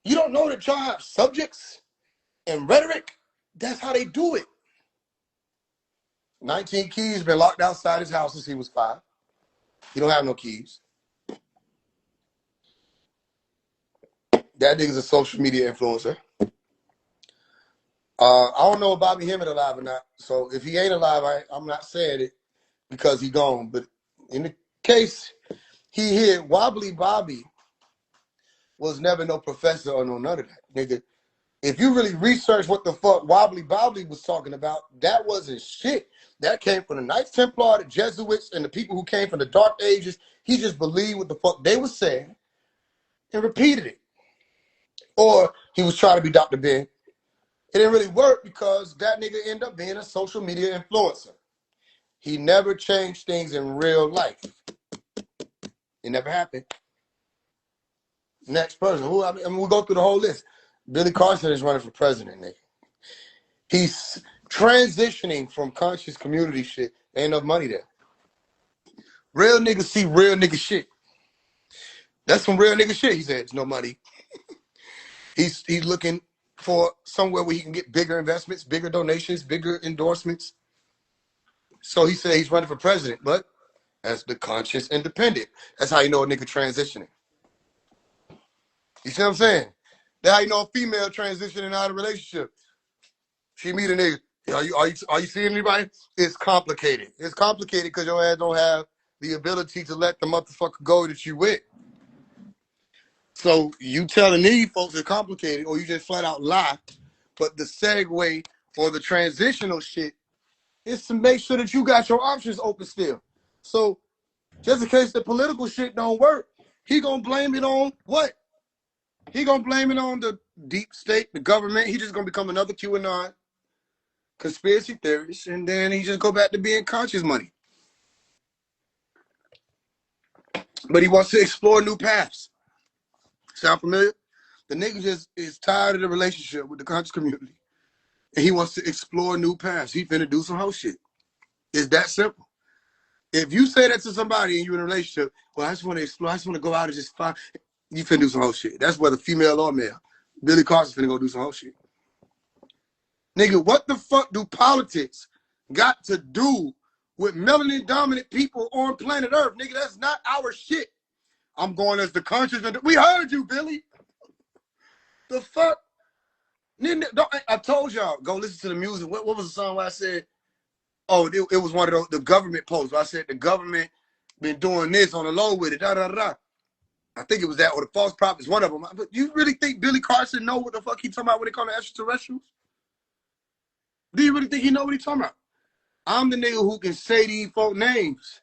you don't know that y'all have subjects and rhetoric? That's how they do it. 19 keys been locked outside his house since he was 5. He don't have no keys. That nigga's a social media influencer. I don't know if Bobby Hemmett alive or not. So if he ain't alive, I'm not saying it because he gone. But in the case he here, Wobbly Bobby was never no professor or no none of that, nigga. If you really research what the fuck Wobbly Bobby was talking about, that wasn't shit. That came from the Knights Templar, the Jesuits, and the people who came from the Dark Ages. He just believed what the fuck they were saying and repeated it. Or he was trying to be Dr. Ben. It didn't really work because that nigga ended up being a social media influencer. He never changed things in real life. It never happened. Next person. Who? I mean, we'll go through the whole list. Billy Carson is running for president, nigga. He's transitioning from conscious community shit. There ain't enough money there. Real niggas see real nigga shit. That's some real nigga shit. He said, "It's no money." He's looking for somewhere where he can get bigger investments, bigger donations, bigger endorsements. So he said he's running for president, but as the conscious independent. That's how you know a nigga transitioning. You see what I'm saying? That's how you know a female transitioning out of a relationship. She meet a nigga. Are you seeing anybody? It's complicated. It's complicated because your ass don't have the ability to let the motherfucker go that you with. So you telling these folks it's complicated, or you just flat out lie. But the segue or the transitional shit is to make sure that you got your options open still. So just in case the political shit don't work, he gonna blame it on what? He gonna blame it on the deep state, the government. He just gonna become another QAnon conspiracy theorist, and then he just go back to being conscious money. But he wants to explore new paths. Sound familiar? The nigga just is tired of the relationship with the conscious community, and he wants to explore new paths. He finna do some whole shit. It's that simple. If you say that to somebody and you're in a relationship, well, I just want to explore, I just want to go out and just find, you finna do some whole shit. That's whether female or male. Billy Carson finna go do some whole shit. Nigga, what the fuck do politics got to do with melanin dominant people on planet Earth? Nigga, that's not our shit. I'm going as the conscious. We heard you, Billy. The fuck? I told y'all, go listen to the music. What was the song where I said, oh, it was one of those, the government posts where I said the government been doing this on the low with it, da da da. I think it was that, or the false prophets, one of them. But you really think Billy Carson know what the fuck he talking about when it comes to extraterrestrials? Do you really think he know what he talking about? I'm the nigga who can say these folk names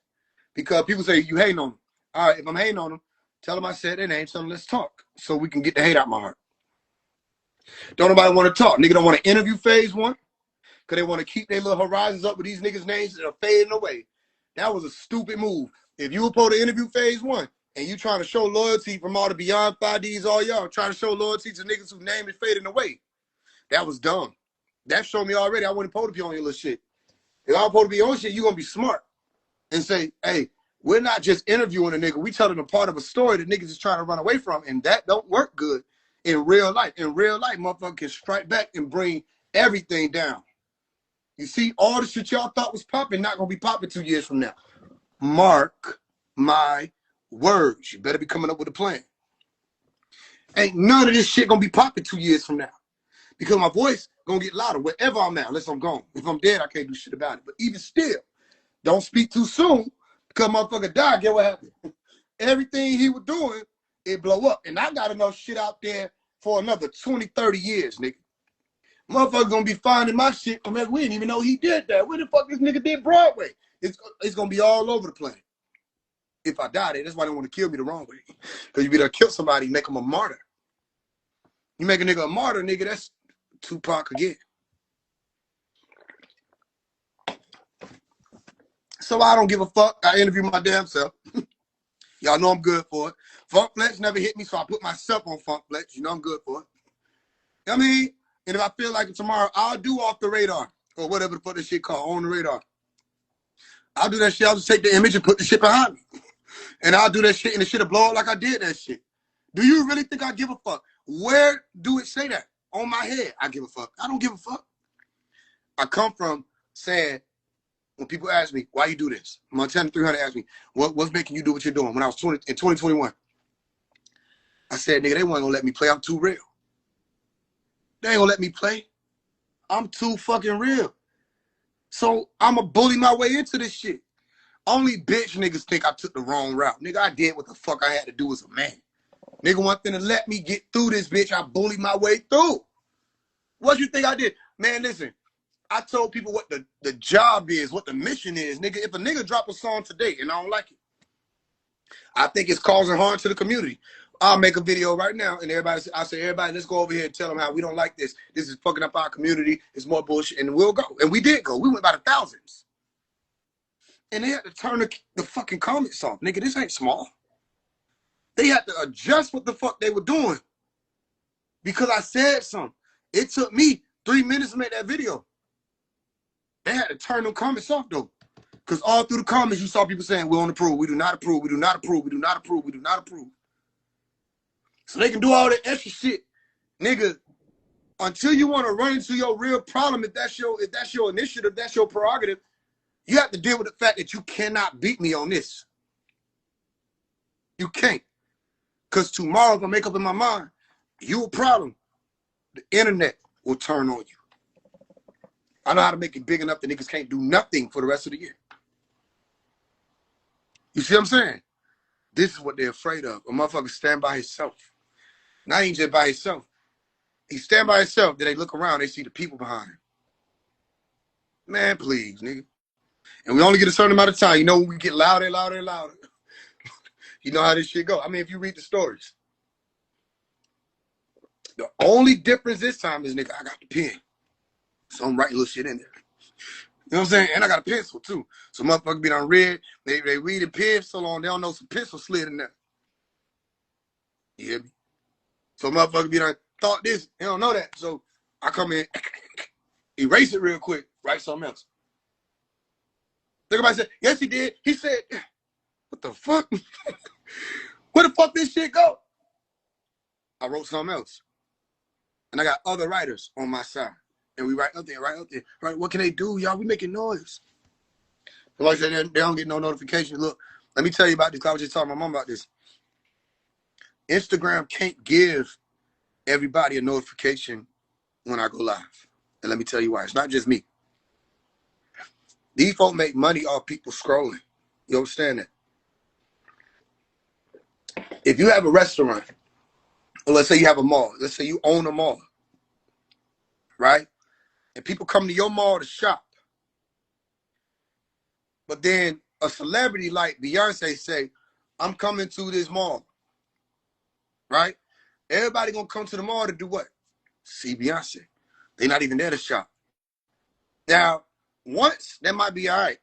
because people say you hating on them. All right, if I'm hating on them, tell them I said their name, so let's talk so we can get the hate out my heart. Don't nobody want to talk. Nigga don't want to interview phase one because they want to keep their little horizons up with these niggas' names that are fading away. That was a stupid move. If you were supposed to interview phase one and you trying to show loyalty from all the Beyond 5Ds, all y'all trying to show loyalty to niggas whose name is fading away, that was dumb. That showed me already I wasn't supposed to be on your little shit. If I'm supposed to be on shit, you're going to be smart and say, hey, we're not just interviewing a nigga. We telling a part of a story that niggas is trying to run away from, and that don't work good in real life. In real life, motherfucker can strike back and bring everything down. You see, all the shit y'all thought was popping, not going to be popping 2 years from now. Mark my words. You better be coming up with a plan. Ain't none of this shit going to be popping 2 years from now. Because my voice gonna get louder wherever I'm at, unless I'm gone. If I'm dead, I can't do shit about it. But even still, don't speak too soon because motherfucker died. Get what happened? Everything he was doing, it blow up. And I got enough shit out there for another 20, 30 years, nigga. Motherfucker gonna be finding my shit from we didn't even know he did that. Where the fuck this nigga did Broadway? It's gonna be all over the planet. If I die there, that's why they want to kill me the wrong way. Because you better kill somebody, make him a martyr. You make a nigga a martyr, nigga, that's Tupac again. So I don't give a fuck. I interview my damn self. Y'all know I'm good for it. Funk Flex never hit me, so I put myself on Funk Flex. You know I'm good for it. I mean, and if I feel like it tomorrow, I'll do Off the Radar or whatever the fuck this shit called, On the Radar. I'll do that shit. I'll just take the image and put the shit behind me. And I'll do that shit and the shit'll blow up like I did that shit. Do you really think I give a fuck? Where do it say that? On my head, I give a fuck. I don't give a fuck. I come from saying, when people ask me, why you do this? Montana 300 asked me, what's making you do what you're doing? When I was in 2021, I said, nigga, they weren't gonna let me play. I'm too real. They ain't gonna let me play. I'm too fucking real. So I'ma bully my way into this shit. Only bitch niggas think I took the wrong route. Nigga, I did what the fuck I had to do as a man. Nigga want them to let me get through this bitch. I bullied my way through. What you think I did? Man, listen, I told people what the job is, what the mission is. Nigga, if a nigga drop a song today and I don't like it, I think it's causing harm to the community, I'll make a video right now and I say, everybody, let's go over here and tell them how we don't like this. This is fucking up our community. It's more bullshit. And we'll go. And we did go. We went by the thousands. And they had to turn the fucking comments off. Nigga, this ain't small. They had to adjust what the fuck they were doing because I said something. It took me 3 minutes to make that video. They had to turn them comments off, though. Because all through the comments, you saw people saying, we don't approve, we do not approve, we do not approve, we do not approve, we do not approve. So they can do all that extra shit. Nigga, until you want to run into your real problem, if that's your initiative, that's your prerogative, you have to deal with the fact that you cannot beat me on this. You can't. Because tomorrow, if I make up in my mind, you a problem, the internet will turn on you. I know how to make it big enough that niggas can't do nothing for the rest of the year. You see what I'm saying? This is what they're afraid of. A motherfucker stand by himself. Not even just by himself. He stand by himself, then they look around, they see the people behind him. Man, please, nigga. And we only get a certain amount of time. You know, we get louder and louder and louder. You know how this shit go. I mean, if you read the stories. The only difference this time is, nigga, I got the pen. So I'm writing little shit in there. You know what I'm saying? And I got a pencil, too. So motherfuckers be done read. They read the pen so long, they don't know some pencil slid in there. You hear me? So motherfuckers be done thought this. They don't know that. So I come in, erase it real quick, write something else. Everybody said, yes, he did. He said, what the fuck? Where the fuck this shit go? I wrote something else. And I got other writers on my side. And we write up there, Right? What can they do, y'all? We making noise. Like I said, they don't get no notification. Look, let me tell you about this. I was just talking to my mom about this. Instagram can't give everybody a notification when I go live. And let me tell you why. It's not just me. These folks make money off people scrolling. You understand that? If you have a restaurant, or let's say you have a mall. Let's say you own a mall. Right? And people come to your mall to shop. But then a celebrity like Beyonce say, I'm coming to this mall. Right? Everybody gonna come to the mall to do what? See Beyonce. They're not even there to shop. Now, once, that might be all right.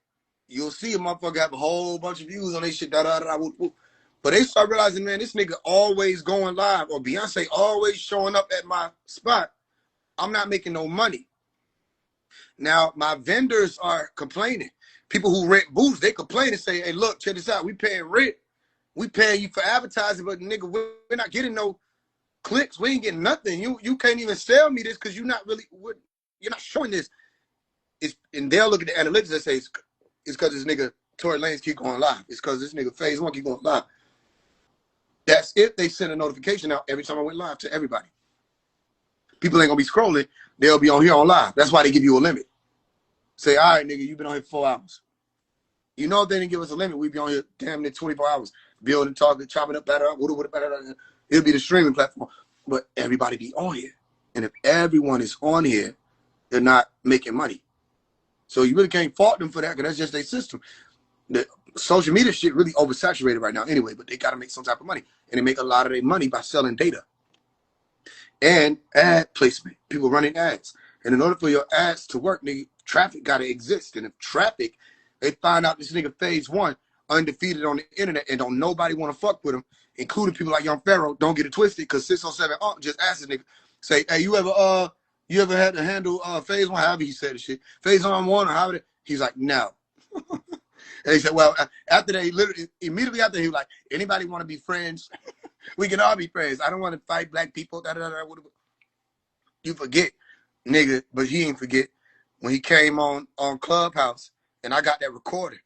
You'll see a motherfucker have a whole bunch of views on this shit, But they start realizing, man, this nigga always going live, or Beyonce always showing up at my spot. I'm not making no money. Now, my vendors are complaining. People who rent booths, they complain and say, hey, look, check this out. We paying rent. We paying you for advertising, but nigga, we're not getting no clicks. We ain't getting nothing. You can't even sell me this because you're not showing this. And they'll look at the analytics and say, it's because this nigga Tory Lanez keep going live. It's because this nigga Phase One keep going live. That's if they send a notification out every time I went live to everybody. People ain't gonna be scrolling. They'll be on here on live. That's why they give you a limit. Say, all right, nigga, you've been on here for 4 hours. You know, if they didn't give us a limit, we'd be on here damn near 24 hours. Building, talking, chopping up, it'll be the streaming platform. But everybody be on here. And if everyone is on here, they're not making money. So you really can't fault them for that, because that's just their system. The social media shit really oversaturated right now anyway, but they got to make some type of money. And they make a lot of their money by selling data. And ad placement. People running ads. And in order for your ads to work, nigga, traffic got to exist. And if traffic, they find out this nigga Phase One undefeated on the internet and don't nobody want to fuck with him, including people like Young Pharaoh, don't get it twisted, because 607 just asked this nigga, say, hey, you ever had to handle Phase One, however he said the shit, Phase One or however, he's like, no. And he said, well, after they immediately after, he was like, anybody want to be friends? We can all be friends. I don't want to fight black people. You forget, nigga, but he ain't forget when he came on Clubhouse and I got that recorded.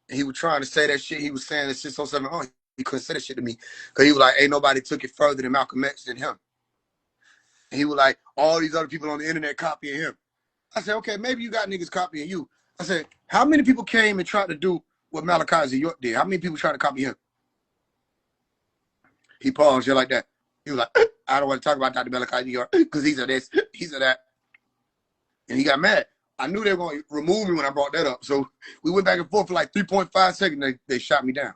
And he was trying to say that shit. He was saying that 607 on. He couldn't say that shit to me because he was like, ain't nobody took it further than Malcolm X than him. And he was like, all these other people on the internet copying him. I said, okay, maybe you got niggas copying you. I said, how many people came and tried to do what Malachi York did? How many people tried to copy him? He paused just like that. He was like, I don't want to talk about Dr. Malachi York because he's a this, he's a that. And he got mad. I knew they were going to remove me when I brought that up. So we went back and forth for like 3.5 seconds. They shot me down.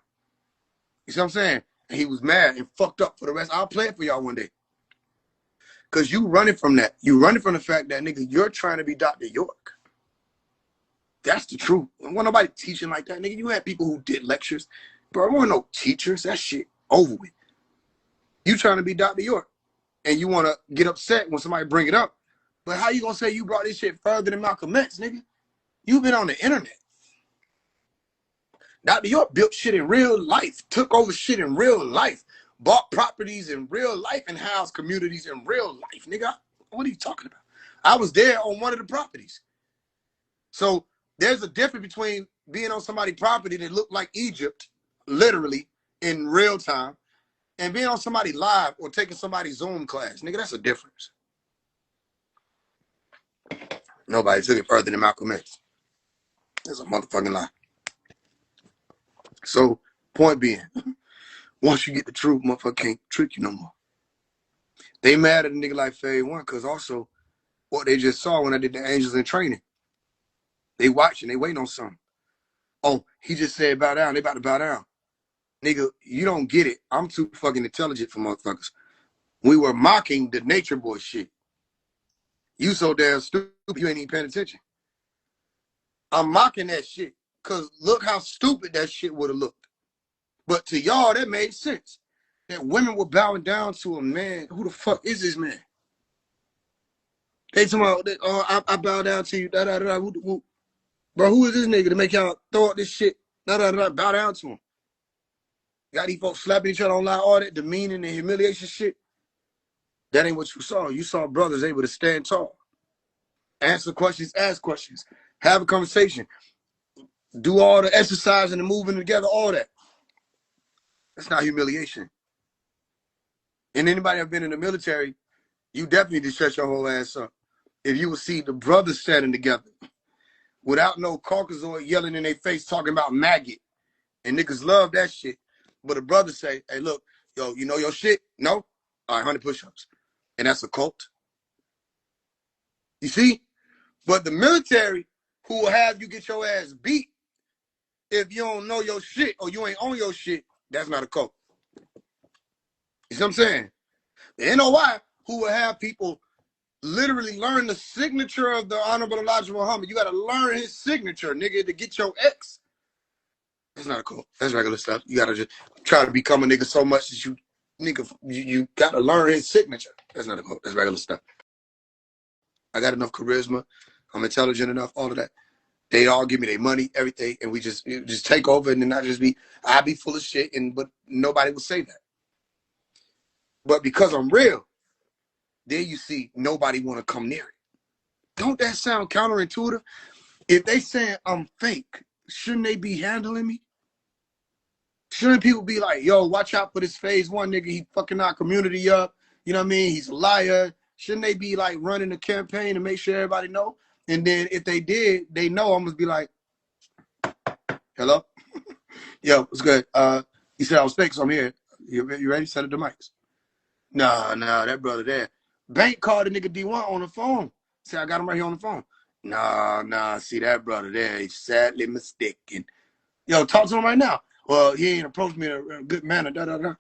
You see what I'm saying? And he was mad and fucked up for the rest. I'll play it for y'all one day. Because you running from that. You running from the fact that, nigga, you're trying to be Dr. York. That's the truth. There wasn't nobody teaching like that, nigga. You had people who did lectures. Bro, there wasn't no teachers. That shit over with. You trying to be Dr. York. And you want to get upset when somebody bring it up. But how you going to say you brought this shit further than Malcolm X, nigga? You've been on the internet. Dr. York built shit in real life, took over shit in real life, bought properties in real life, and housed communities in real life, nigga. What are you talking about? I was there on one of the properties. So there's a difference between being on somebody's property that looked like Egypt, literally, in real time, and being on somebody live or taking somebody's Zoom class. Nigga, that's a difference. Nobody took it further than Malcolm X. That's a motherfucking lie. So, point being, once you get the truth, motherfucker can't trick you no more. They mad at a nigga like Fade One because also what they just saw when I did the Angels in Training. They watching, they waiting on something. Oh, he just said bow down. They about to bow down. Nigga, you don't get it. I'm too fucking intelligent for motherfuckers. We were mocking the Nature Boy shit. You so damn stupid, you ain't even paying attention. I'm mocking that shit because look how stupid that shit would have looked. But to y'all, that made sense. That women were bowing down to a man. Who the fuck is this man? They talking about, oh, I bow down to you. Da, da, da, da, woo. Bro, who is this nigga to make y'all throw out this shit? Da, da, da, bow down to him. Got these folks slapping each other online, all that demeaning and humiliation shit. That ain't what you saw. You saw brothers able to stand tall. Answer questions, ask questions. Have a conversation. Do all the exercise and the moving together, all that. That's not humiliation. And anybody have been in the military, you definitely just shut your whole ass up. If you would see the brothers standing together without no Caucasoid yelling in their face talking about maggot. And niggas love that shit. But a brother say, hey, look, yo, you know your shit? No? All right, 100 push-ups. And that's a cult. You see? But the military who will have you get your ass beat if you don't know your shit or you ain't on your shit, that's not a cult. You see what I'm saying? The NOI who will have people literally learn the signature of the Honorable Elijah Muhammad. You got to learn his signature, nigga, to get your X. That's not a cult. That's regular stuff. You got to just try to become a nigga so much that you got to learn his signature. That's not a cult. That's regular stuff. I got enough charisma. I'm intelligent enough, all of that. They all give me their money, everything, and we just take over and then I be full of shit, but nobody will say that. But because I'm real, then you see nobody want to come near it. Don't that sound counterintuitive? If they saying I'm fake, shouldn't they be handling me? Shouldn't people be like, yo, watch out for this phase one nigga, he fucking our community up. You know what I mean? He's a liar. Shouldn't they be like running a campaign to make sure everybody know? And then if they did, they know I'm gonna be like, hello? Yo, what's good? You said I was fake, so I'm here. You ready? Set up the mics. Nah, that brother there. Bank called the nigga D1 on the phone. Say, I got him right here on the phone. Nah, see that brother there, he's sadly mistaken. Yo, talk to him right now. Well, he ain't approached me in a good manner, da-da-da.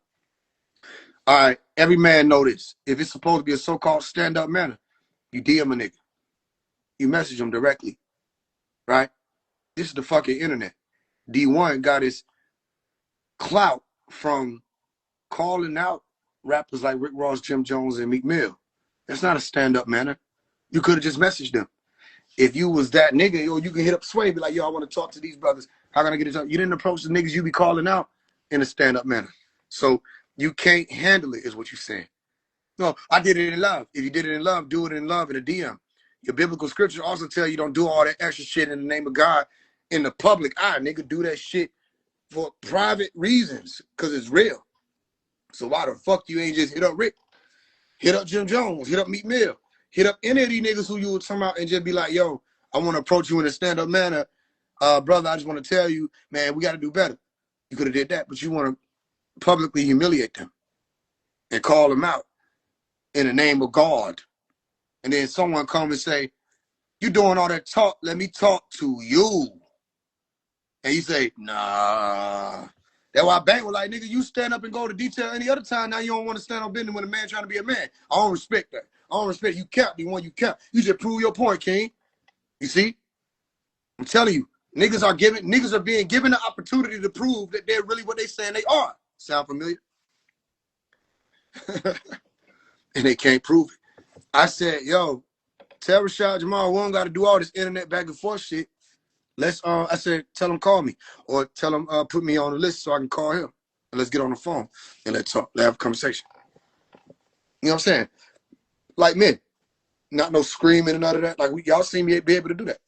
All right, every man know this. If it's supposed to be a so-called stand-up manner, you DM a nigga. You message him directly, right? This is the fucking internet. D1 got his clout from calling out rappers like Rick Ross, Jim Jones, and Meek Mill. That's not a stand-up manner. You could have just messaged them. If you was that nigga, yo, you can hit up Sway and be like, yo, I want to talk to these brothers. How can I get it? You didn't approach the niggas you be calling out in a stand-up manner. So you can't handle it, is what you're saying. No, I did it in love. If you did it in love, do it in love in a DM. Your biblical scripture also tell you don't do all that extra shit in the name of God in the public eye. Nigga, do that shit for private reasons because it's real. So why the fuck you ain't just hit up Rick? Hit up Jim Jones. Hit up Meek Mill. hit up any of these niggas who you would come out and just be like, yo, I want to approach you in a stand-up manner. Brother, I just want to tell you, man, we got to do better. You could have did that, but you want to publicly humiliate them and call them out in the name of God. And then someone come and say, you doing all that talk, let me talk to you. And you say, nah. That's why Bank was like, nigga, you stand up and go to detail any other time. Now you don't want to stand on business when a man trying to be a man. I don't respect that. I don't respect you kept the one you kept. You just prove your point, King. You see? I'm telling you, niggas are being given the opportunity to prove that they're really what they saying they are. Sound familiar? And they can't prove it. I said, yo, tell Rashad Jamal we don't got to do all this internet back and forth shit. Let's I said, tell him call me, or tell him put me on the list so I can call him, and let's get on the phone and let's talk, let's have a conversation. You know what I'm saying? Like men, not no screaming and none of that. Like y'all see me be able to do that.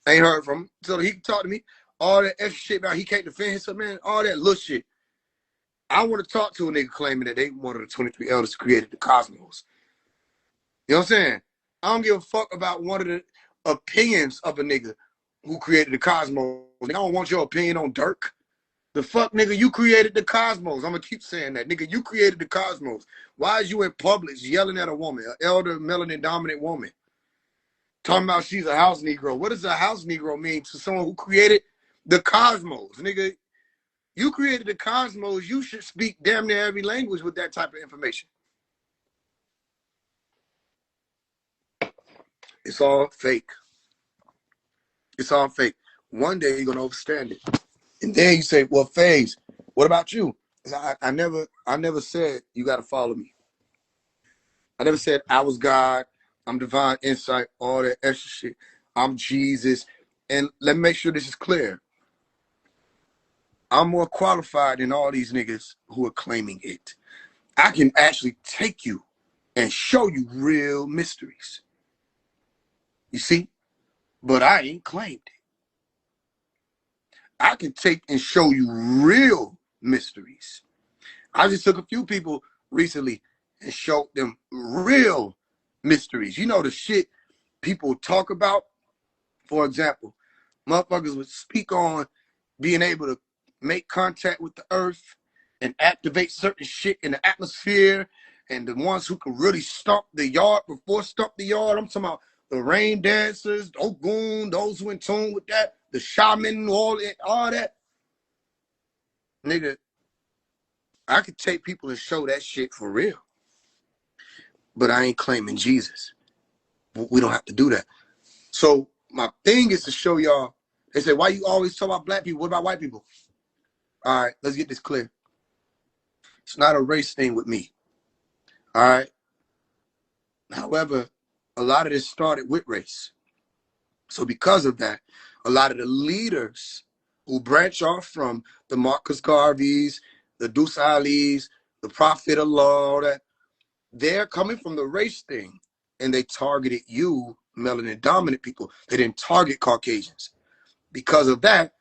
I ain't heard from him so he can talk to me. All that extra shit about he can't defend himself, man. All that little shit. I want to talk to a nigga claiming that they one of the 23 elders created the cosmos. You know what I'm saying? I don't give a fuck about one of the opinions of a nigga who created the cosmos. I don't want your opinion on Dirk. The fuck, nigga, you created the cosmos. I'm gonna keep saying that. Nigga, you created the cosmos. Why is you in Publix yelling at a woman, an elder, melanin dominant woman, talking about she's a house Negro? What does a house Negro mean to someone who created the cosmos? Nigga, you created the cosmos. You should speak damn near every language with that type of information. It's all fake. It's all fake. One day you're gonna understand it. And then you say, well, FaZe, what about you? I never said you gotta follow me. I never said I was God, I'm divine insight, all that extra shit. I'm Jesus. And let me make sure this is clear. I'm more qualified than all these niggas who are claiming it. I can actually take you and show you real mysteries. You see? But I ain't claimed it. I can take and show you real mysteries. I just took a few people recently and showed them real mysteries. You know the shit people talk about? For example, motherfuckers would speak on being able to make contact with the earth and activate certain shit in the atmosphere, and the ones who can really stomp the yard before stomp the yard. I'm talking about the rain dancers, the Ogun, those who in tune with that, the shaman, all that. Nigga, I could take people and show that shit for real. But I ain't claiming Jesus. We don't have to do that. So my thing is to show y'all, they say, why you always talk about black people? What about white people? All right, let's get this clear. It's not a race thing with me. All right. However, a lot of this started with race. So because of that, a lot of the leaders who branch off from the Marcus Garveys, the Deuce Ali's, the Prophet of Allah, all that, they're coming from the race thing, and they targeted you, melanin dominant people. They didn't target Caucasians. Because of that,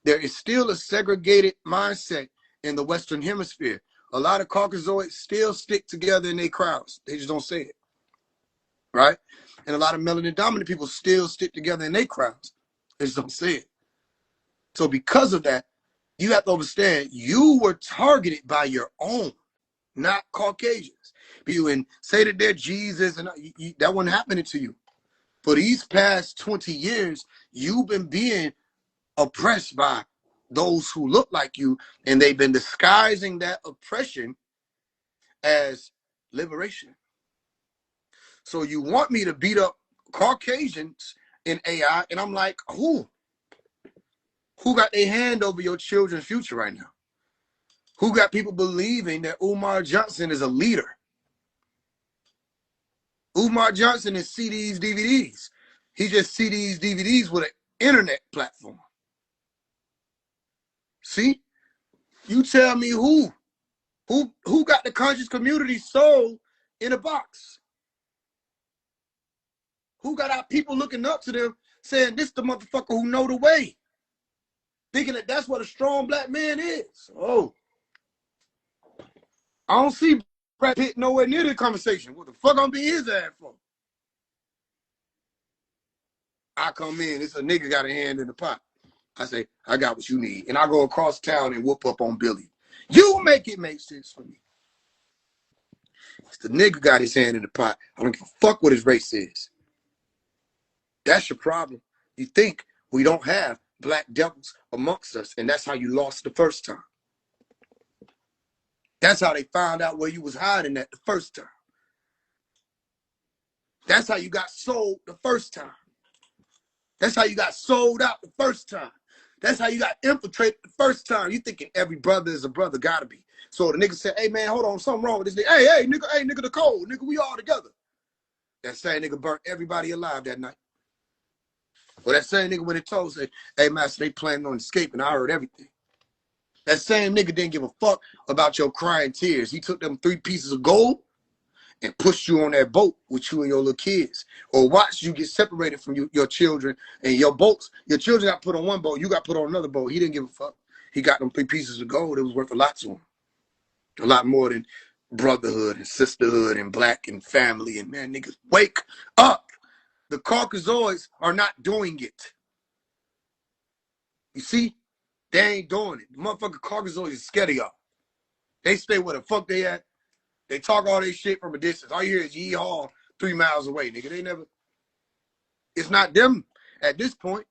there is still a segregated mindset in the Western Hemisphere. A lot of Caucasoids still stick together in their crowds. They just don't say it, right? And a lot of melanin dominant people still stick together in their crowds. They just don't say it. So because of that, you have to understand you were targeted by your own, not Caucasians. You and say that they're Jesus, and that wasn't happening to you. For these past 20 years, you've been being oppressed by those who look like you, and they've been disguising that oppression as liberation. So you want me to beat up Caucasians in AI, and I'm like, who? Who got their hand over your children's future right now? Who got people believing that Umar Johnson is a leader? Umar Johnson is see these DVDs. He just see these DVDs with an internet platform. See? You tell me who got the conscious community soul in a box? Who got our people looking up to them saying this the motherfucker who know the way? Thinking that that's what a strong black man is. Oh. I don't see Brad Pitt nowhere near the conversation. What the fuck I'm being his ass for? I come in, it's a nigga got a hand in the pot. I say, I got what you need. And I go across town and whoop up on Billy. You make it make sense for me. It's the nigga got his hand in the pot. I don't give a fuck what his race is. That's your problem. You think we don't have black devils amongst us, and that's how you lost the first time. That's how they found out where you was hiding at the first time. That's how you got sold the first time. That's how you got sold out the first time. That's how you got infiltrated the first time. You thinking every brother is a brother, gotta be. So the nigga said, hey man, hold on, something wrong with this nigga. Hey nigga, the code, nigga, we all together. That same nigga burnt everybody alive that night. Well, that same nigga when it told, say, hey master, they planning on escaping. I heard everything. That same nigga didn't give a fuck about your crying tears. He took them 3 pieces of gold and pushed you on that boat with you and your little kids, or watched you get separated from your children and your boats. Your children got put on one boat, you got put on another boat. He didn't give a fuck. He got them 3 pieces of gold. It was worth a lot to him. A lot more than brotherhood and sisterhood and black and family. And man, niggas, wake up. The Caucasoids are not doing it. You see? They ain't doing it. The motherfucking Caucasoids is scared of y'all. They stay where the fuck they at. They talk all this shit from a distance. All you hear is yee-haw 3 miles away, nigga. They never, it's not them at this point,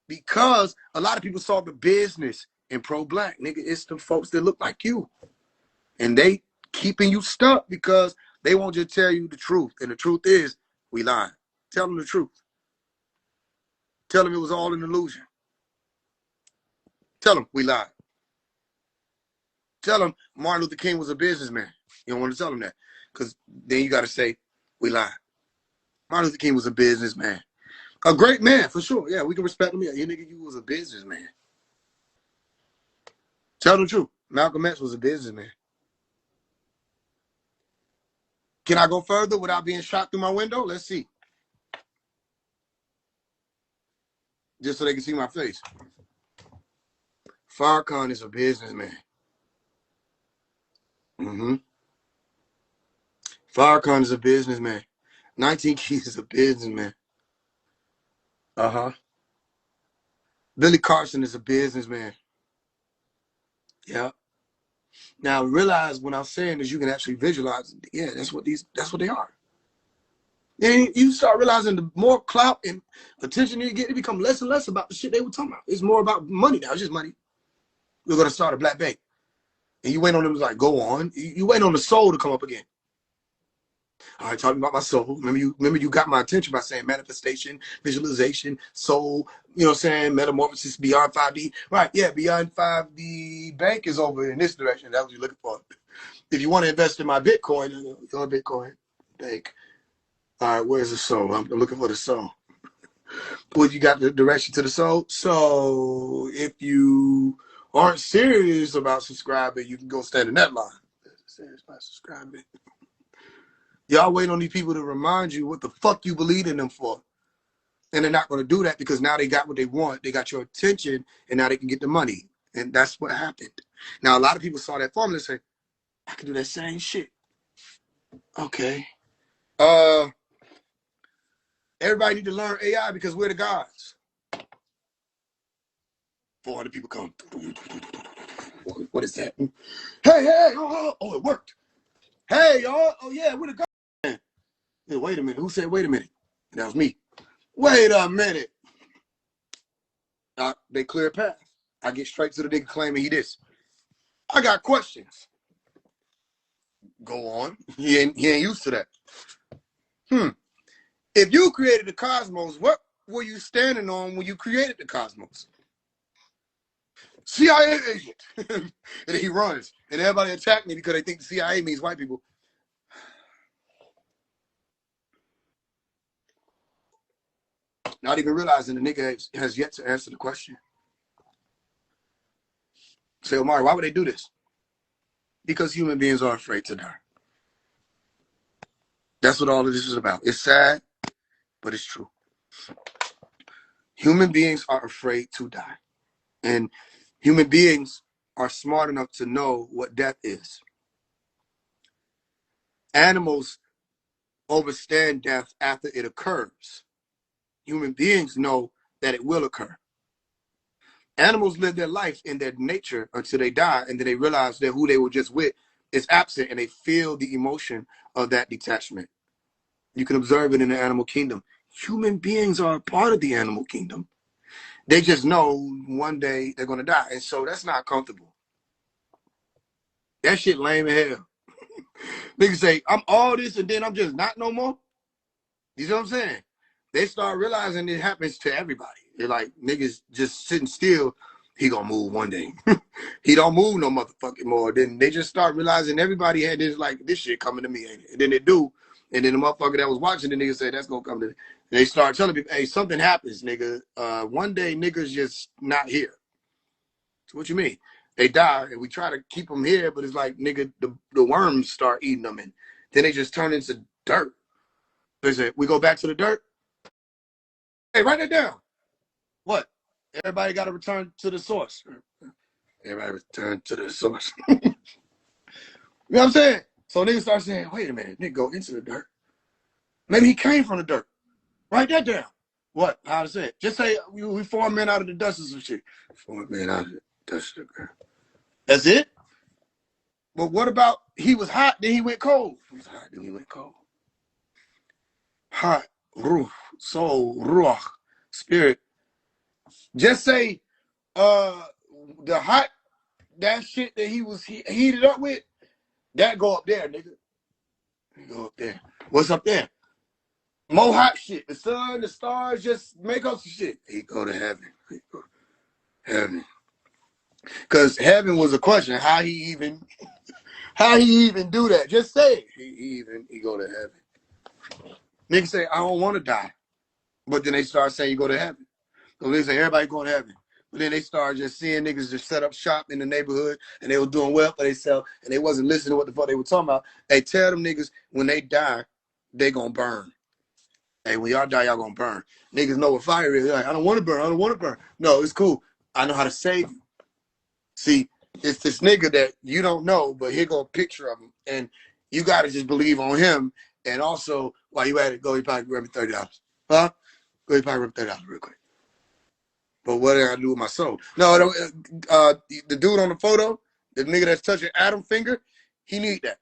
because a lot of people saw the business in pro-black, nigga. It's the folks that look like you. And they keeping you stuck because they won't just tell you the truth. And the truth is, we lying. Tell them the truth. Tell them it was all an illusion. Tell them we lied. Tell them Martin Luther King was a businessman. You don't want to tell them that, because then you got to say we lied. Martin Luther King was a businessman. A great man, for sure. Yeah, we can respect him. Yeah, you nigga, you was a businessman. Tell the truth. Malcolm X was a businessman. Can I go further without being shot through my window? Let's see. Just so they can see my face. Farrakhan is a businessman. Farrakhan is a businessman. 19 Keys is a businessman. Billy Carson is a businessman. Yeah. Now realize when I'm saying this, you can actually visualize. Yeah, that's what they are. And you start realizing the more clout and attention you get, it become less and less about the shit they were talking about. It's more about money now. It's just money. We're gonna start a black bank, and you wait on them to like go on. You wait on the soul to come up again. All right, talking about my soul. Remember you got my attention by saying manifestation, visualization, soul, you know what I'm saying, metamorphosis beyond 5D. Right, yeah, beyond 5D bank is over in this direction. That's what you're looking for. If you want to invest in my Bitcoin, your Bitcoin bank. All right, where's the soul? I'm looking for the soul. Well, you got the direction to the soul. So if you aren't serious about subscribing, you can go stand in that line. Serious about subscribing. Y'all wait on these people to remind you what the fuck you believe in them for. And they're not going to do that because now they got what they want. They got your attention, and now they can get the money. And that's what happened. Now, a lot of people saw that formula and say, I can do that same shit. Okay. Everybody need to learn AI because we're the gods. 400 people come. What is that? Hey, oh, it worked. Hey, y'all. Oh, yeah, we're the gods. Yeah, wait a minute. Who said wait a minute? That was me. Wait a minute. They clear a path. I get straight to the nigga claiming he this. I got questions. Go on. He ain't used to that. If you created the cosmos, what were you standing on when you created the cosmos? CIA agent. And he runs. And everybody attack me because they think the CIA means white people. Not even realizing the nigga has yet to answer the question. Say, Omari, why would they do this? Because human beings are afraid to die. That's what all of this is about. It's sad, but it's true. Human beings are afraid to die. And human beings are smart enough to know what death is. Animals overstand death after it occurs. Human beings know that it will occur. Animals live their life in their nature until they die, and then they realize that who they were just with is absent, and they feel the emotion of that detachment. You can observe it in the animal kingdom. Human beings are a part of the animal kingdom. They just know one day they're going to die, and so that's not comfortable. That shit lame as hell. Niggas say, I'm all this and then I'm just not no more. You know what I'm saying? They start realizing it happens to everybody. They're like, niggas just sitting still, he gonna move one day. He don't move no motherfucking more. Then they just start realizing everybody had this, like, this shit coming to me, ain't it? And then they do. And then the motherfucker that was watching the nigga say, that's gonna come to me. And they start telling people, hey, something happens, nigga. One day niggas just not here. So what you mean? They die, and we try to keep them here, but it's like, nigga, the worms start eating them, and then they just turn into dirt. They say, we go back to the dirt? Hey, write that down. What? Everybody got to return to the source. Everybody return to the source. You know what I'm saying? So niggas start saying, wait a minute, nigga go into the dirt. Maybe he came from the dirt. Write that down. What? How to say it? Just say we form men out of the dust or some shit. Form men out of the dust. That's it? But what about he was hot, then he went cold? He was hot, then he went cold. Hot, ruh, soul, ruach, spirit. Just say the hot, that shit that he was heated up with, that go up there, nigga. Go up there. What's up there? More hot shit. The sun, the stars, just make up some shit. He go to heaven. He go to heaven. Because heaven was a question. How he even do that? Just say it. He go to heaven. Niggas say, I don't want to die. But then they start saying you go to heaven. So they say everybody going to heaven. But then they start just seeing niggas just set up shop in the neighborhood and they were doing well for themselves and they wasn't listening to what the fuck they were talking about. Hey, tell them niggas when they die, they gonna burn. Hey, when y'all die, y'all gonna burn. Niggas know what fire is. Like, I don't want to burn. I don't want to burn. No, it's cool. I know how to save you. See, it's this nigga that you don't know, but here go a picture of him. And you got to just believe on him. And also, while you at it, go, you probably grab me $30. Huh? Go, you probably grab $30 real quick. But what did I do with my soul? No, the dude on the photo, the nigga that's touching Adam's finger, he need that.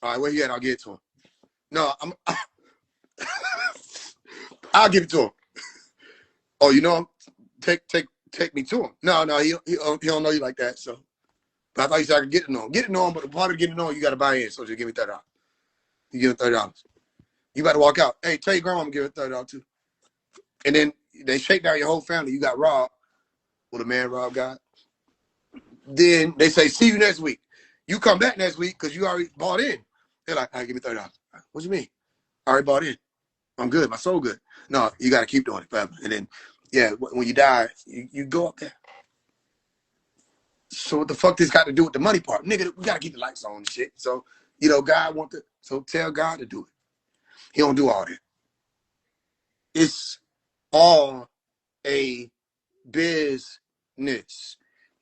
All right, where he at? I'll get it to him. No, I'll give it to him. Oh, you know him? Take me to him. No, he don't know you like that. So, but I thought you said I could get to know him. Get to know him, but the part of getting to know him, you got to buy in. So just give me $30. You give him $30. You better walk out. Hey, tell your grandma I'm gonna give her $30 too. And then they shake down your whole family. You got robbed. Well, the man Rob got. Then they say, see you next week. You come back next week because you already bought in. They're like, all right, give me $30. What you mean? I already bought in. I'm good. My soul good. No, you got to keep doing it forever. And then, yeah, when you die, you go up there. So what the fuck this got to do with the money part? Nigga, we got to keep the lights on and shit. So, God want to, so tell God to do it. He don't do all that. It's all a business.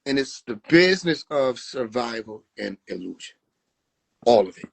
And it's the business of survival and illusion. All of it.